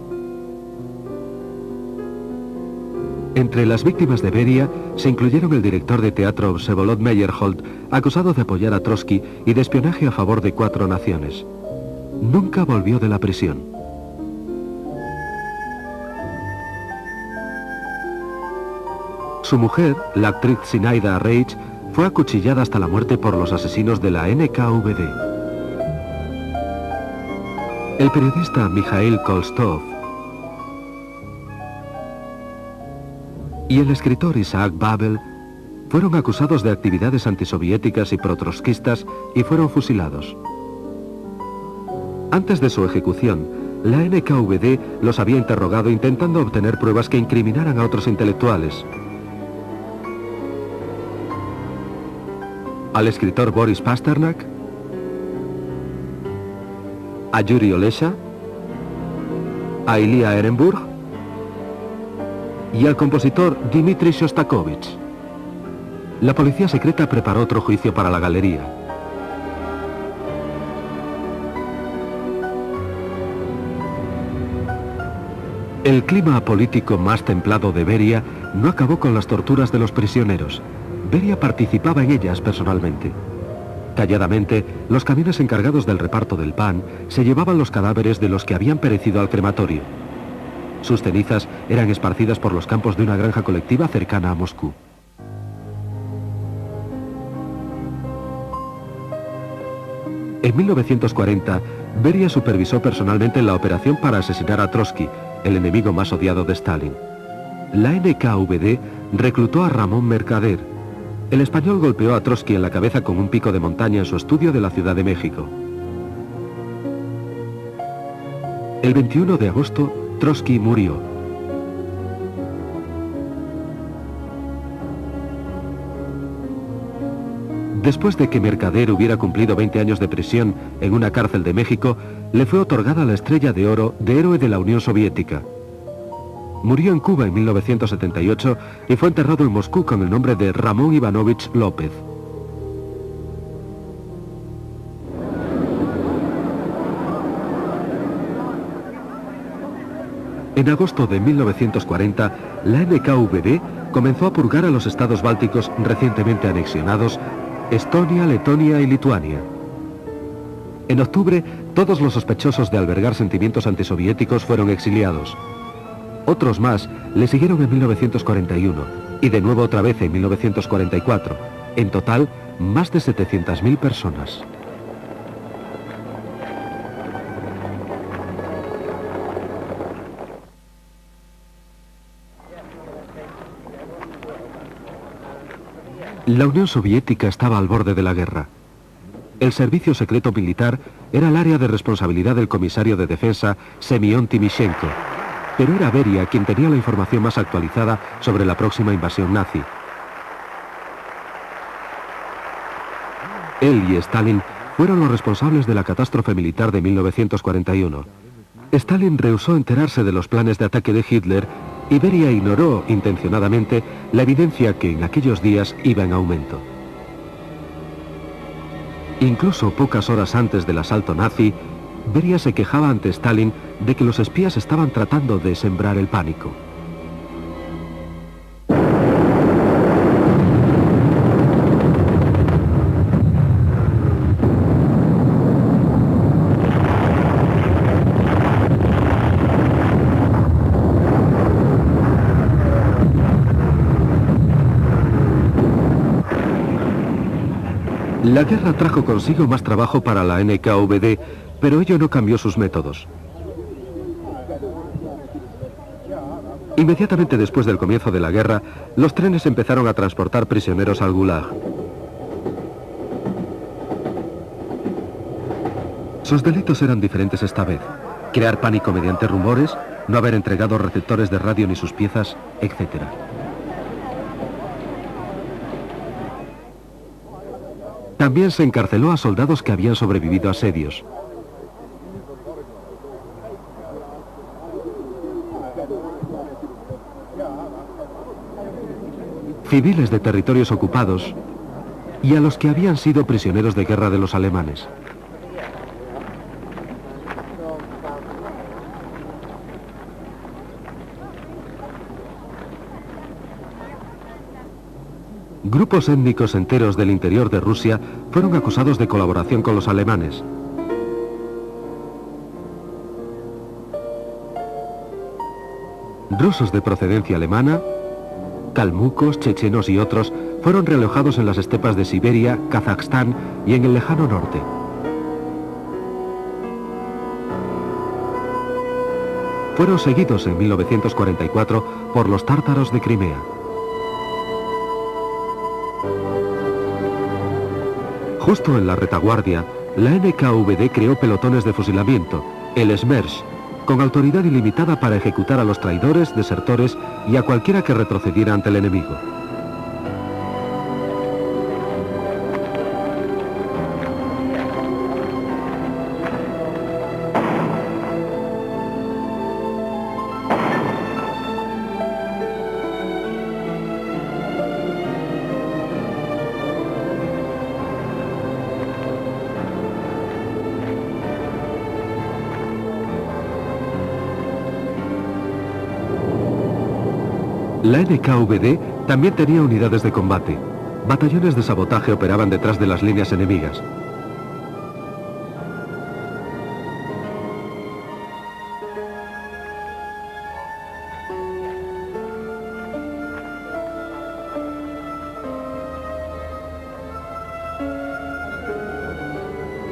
Entre las víctimas de Beria se incluyeron el director de teatro Vsevolod Meyerhold, acusado de apoyar a Trotsky y de espionaje a favor de 4 naciones. Nunca volvió de la prisión. Su mujer, la actriz Zinaida Reich, fue acuchillada hasta la muerte por los asesinos de la NKVD. El periodista Mikhail Kolstov y el escritor Isaac Babel fueron acusados de actividades antisoviéticas y protrotskistas y fueron fusilados. Antes de su ejecución, la NKVD los había interrogado intentando obtener pruebas que incriminaran a otros intelectuales. Al escritor Boris Pasternak, a Yuri Olesha, a Ilya Ehrenburg y al compositor Dmitri Shostakovich. La policía secreta preparó otro juicio para la galería. El clima político más templado de Beria no acabó con las torturas de los prisioneros. Beria participaba en ellas personalmente. Calladamente, los camiones encargados del reparto del pan se llevaban los cadáveres de los que habían perecido al crematorio. Sus cenizas eran esparcidas por los campos de una granja colectiva cercana a Moscú. En 1940, Beria supervisó personalmente la operación para asesinar a Trotsky, el enemigo más odiado de Stalin. La NKVD reclutó a Ramón Mercader. El español golpeó a Trotsky en la cabeza con un pico de montaña en su estudio de la Ciudad de México. El 21 de agosto, Trotsky murió. Después de que Mercader hubiera cumplido 20 años de prisión en una cárcel de México, le fue otorgada la Estrella de Oro de Héroe de la Unión Soviética. Murió en Cuba en 1978 y fue enterrado en Moscú con el nombre de Ramón Ivanovich López. En agosto de 1940, la NKVD comenzó a purgar a los estados bálticos recientemente anexionados, Estonia, Letonia y Lituania. En octubre, todos los sospechosos de albergar sentimientos antisoviéticos fueron exiliados. Otros más le siguieron en 1941 y de nuevo otra vez en 1944. En total, más de 700.000 personas. La Unión Soviética estaba al borde de la guerra. El servicio secreto militar era el área de responsabilidad del comisario de defensa Semyon Timoshenko, pero era Beria quien tenía la información más actualizada sobre la próxima invasión nazi. Él y Stalin fueron los responsables de la catástrofe militar de 1941. Stalin rehusó enterarse de los planes de ataque de Hitler y Beria ignoró intencionadamente la evidencia que en aquellos días iba en aumento. Incluso pocas horas antes del asalto nazi, Beria se quejaba ante Stalin de que los espías estaban tratando de sembrar el pánico. La guerra trajo consigo más trabajo para la NKVD, pero ello no cambió sus métodos. Inmediatamente después del comienzo de la guerra, los trenes empezaron a transportar prisioneros al Gulag. Sus delitos eran diferentes esta vez: crear pánico mediante rumores, no haber entregado receptores de radio ni sus piezas, etc. También se encarceló a soldados que habían sobrevivido a asedios. Civiles de territorios ocupados y a los que habían sido prisioneros de guerra de los alemanes. Grupos étnicos enteros del interior de Rusia fueron acusados de colaboración con los alemanes. Rusos de procedencia alemana, calmucos, chechenos y otros fueron realojados en las estepas de Siberia, Kazajstán y en el lejano norte. Fueron seguidos en 1944 por los tártaros de Crimea. Justo en la retaguardia, la NKVD creó pelotones de fusilamiento, el Smersh, con autoridad ilimitada para ejecutar a los traidores, desertores y a cualquiera que retrocediera ante el enemigo. La NKVD también tenía unidades de combate. Batallones de sabotaje operaban detrás de las líneas enemigas.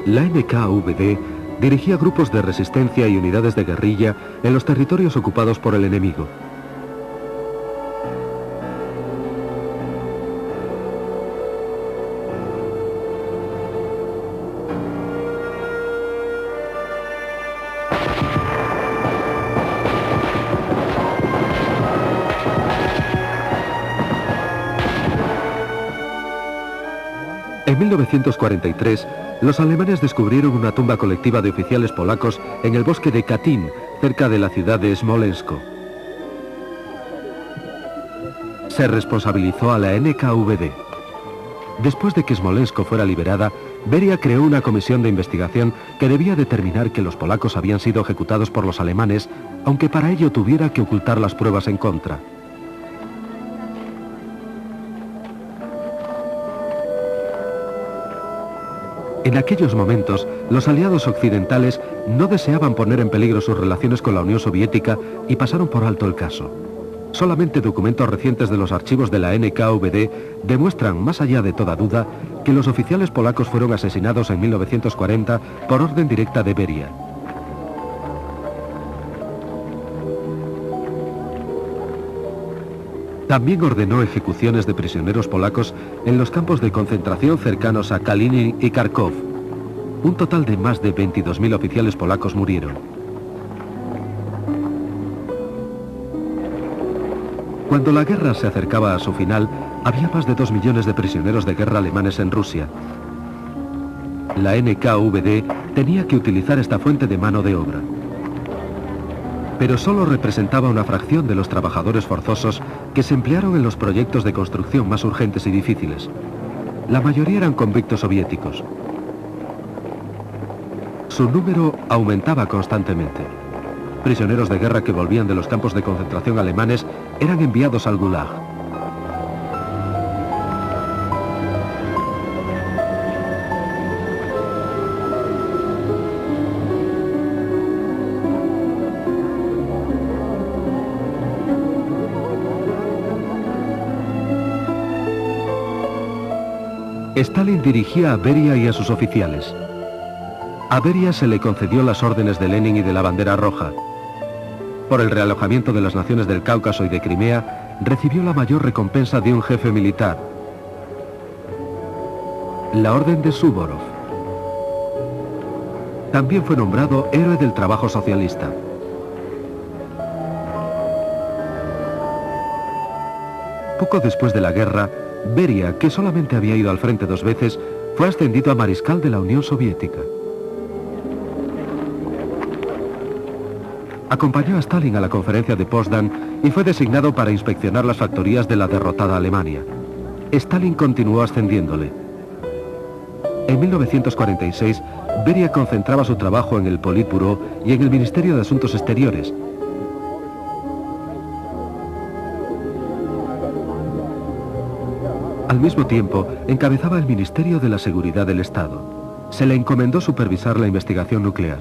La NKVD dirigía grupos de resistencia y unidades de guerrilla en los territorios ocupados por el enemigo. En 1943, los alemanes descubrieron una tumba colectiva de oficiales polacos en el bosque de Katyn, cerca de la ciudad de Smolensk. Se responsabilizó a la NKVD. Después de que Smolensk fuera liberada, Beria creó una comisión de investigación que debía determinar que los polacos habían sido ejecutados por los alemanes, aunque para ello tuviera que ocultar las pruebas en contra. En aquellos momentos, los aliados occidentales no deseaban poner en peligro sus relaciones con la Unión Soviética y pasaron por alto el caso. Solamente documentos recientes de los archivos de la NKVD demuestran, más allá de toda duda, que los oficiales polacos fueron asesinados en 1940 por orden directa de Beria. También ordenó ejecuciones de prisioneros polacos en los campos de concentración cercanos a Kalinin y Kharkov. Un total de más de 22.000 oficiales polacos murieron. Cuando la guerra se acercaba a su final, había más de 2 millones de prisioneros de guerra alemanes en Rusia. La NKVD tenía que utilizar esta fuente de mano de obra. Pero solo representaba una fracción de los trabajadores forzosos que se emplearon en los proyectos de construcción más urgentes y difíciles. La mayoría eran convictos soviéticos. Su número aumentaba constantemente. Prisioneros de guerra que volvían de los campos de concentración alemanes eran enviados al Gulag. Stalin dirigía a Beria y a sus oficiales. A Beria se le concedió las órdenes de Lenin y de la Bandera Roja. Por el realojamiento de las naciones del Cáucaso y de Crimea, recibió la mayor recompensa de un jefe militar, la Orden de Suvorov. También fue nombrado héroe del trabajo socialista. Poco después de la guerra, Beria, que solamente había ido al frente 2 veces, fue ascendido a mariscal de la Unión Soviética. Acompañó a Stalin a la conferencia de Potsdam y fue designado para inspeccionar las factorías de la derrotada Alemania. Stalin continuó ascendiéndole. En 1946, Beria concentraba su trabajo en el Politburó y en el Ministerio de Asuntos Exteriores. Al mismo tiempo, encabezaba el Ministerio de la Seguridad del Estado. Se le encomendó supervisar la investigación nuclear.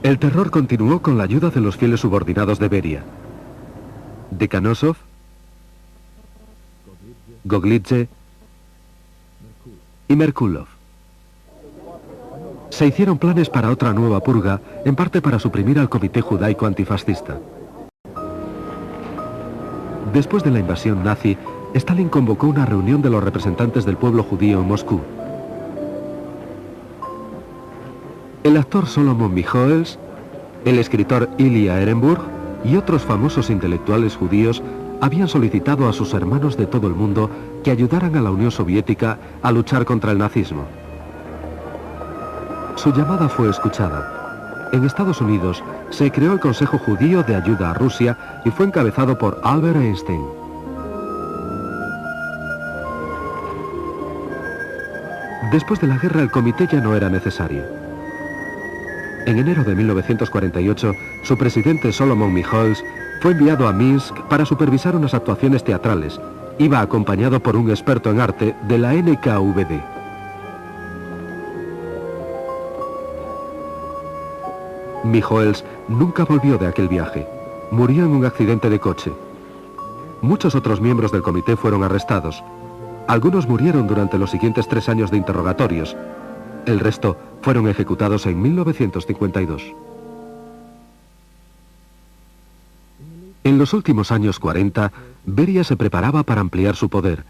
El terror continuó con la ayuda de los fieles subordinados de Beria. Dekhanosov, Goglidze y Merkulov. Se hicieron planes para otra nueva purga, en parte para suprimir al Comité Judaico Antifascista. Después de la invasión nazi, Stalin convocó una reunión de los representantes del pueblo judío en Moscú. El actor Solomon Michoels, el escritor Ilya Ehrenburg y otros famosos intelectuales judíos habían solicitado a sus hermanos de todo el mundo que ayudaran a la Unión Soviética a luchar contra el nazismo. Su llamada fue escuchada. En Estados Unidos se creó el Consejo Judío de Ayuda a Rusia y fue encabezado por Albert Einstein. Después de la guerra el comité ya no era necesario. En enero de 1948, su presidente Solomon Michoels fue enviado a Minsk para supervisar unas actuaciones teatrales. Iba acompañado por un experto en arte de la NKVD. Michoels nunca volvió de aquel viaje. Murió en un accidente de coche. Muchos otros miembros del comité fueron arrestados. Algunos murieron durante los siguientes 3 años de interrogatorios. El resto fueron ejecutados en 1952. En los últimos años 40, Beria se preparaba para ampliar su poder.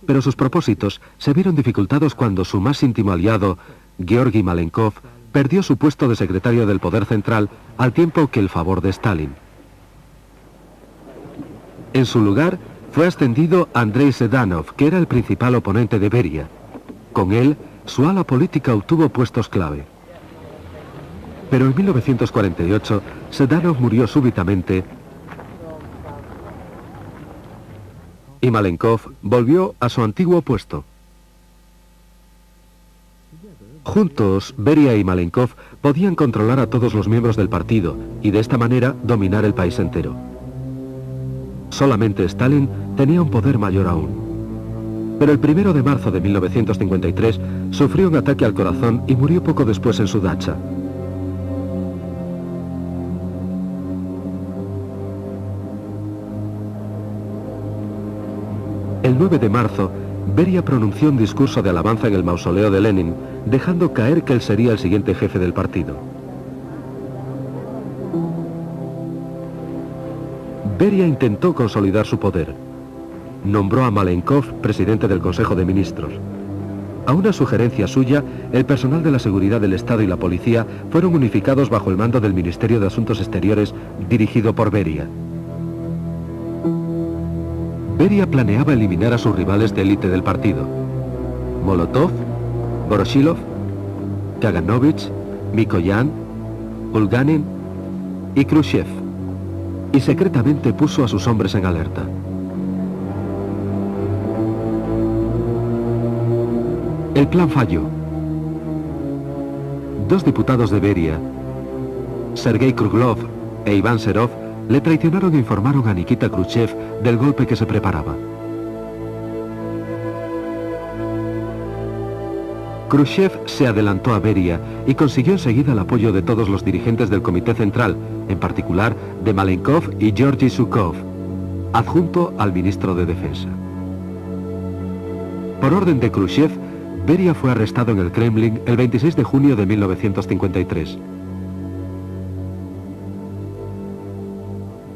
Pero sus propósitos se vieron dificultados cuando su más íntimo aliado, Georgi Malenkov, perdió su puesto de secretario del Poder Central al tiempo que el favor de Stalin. En su lugar, fue ascendido Andrei Sedanov, que era el principal oponente de Beria. Con él, su ala política obtuvo puestos clave. Pero en 1948, Sedanov murió súbitamente y Malenkov volvió a su antiguo puesto. Juntos, Beria y Malenkov podían controlar a todos los miembros del partido y de esta manera dominar el país entero. Solamente Stalin tenía un poder mayor aún. Pero el 1 de marzo de 1953 sufrió un ataque al corazón y murió poco después en su dacha. El 9 de marzo, Beria pronunció un discurso de alabanza en el mausoleo de Lenin, dejando caer que él sería el siguiente jefe del partido. Beria intentó consolidar su poder. Nombró a Malenkov presidente del Consejo de Ministros. A una sugerencia suya, el personal de la seguridad del Estado y la policía fueron unificados bajo el mando del Ministerio de Asuntos Exteriores, dirigido por Beria. Beria planeaba eliminar a sus rivales de élite del partido: Molotov, Voroshilov, Kaganovich, Mikoyan, Bulganin y Khrushchev, y secretamente puso a sus hombres en alerta. El plan falló. Dos diputados de Beria, Sergei Kruglov e Iván Serov, le traicionaron e informaron a Nikita Khrushchev del golpe que se preparaba. Khrushchev se adelantó a Beria y consiguió enseguida el apoyo de todos los dirigentes del Comité Central, en particular de Malenkov y Georgy Zhukov, adjunto al ministro de Defensa. Por orden de Khrushchev, Beria fue arrestado en el Kremlin el 26 de junio de 1953.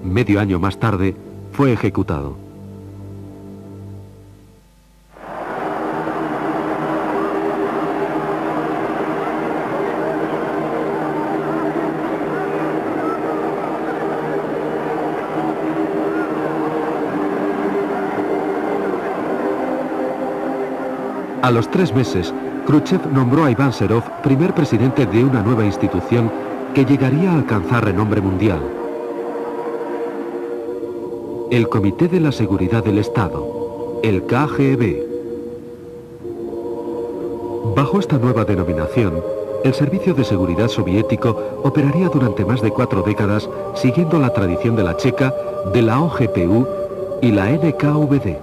Medio año más tarde, fue ejecutado. A los 3 meses, Khrushchev nombró a Iván Serov primer presidente de una nueva institución que llegaría a alcanzar renombre mundial: el Comité de la Seguridad del Estado, el KGB. Bajo esta nueva denominación, el servicio de seguridad soviético operaría durante más de 4 décadas, siguiendo la tradición de la Checa, de la OGPU y la NKVD.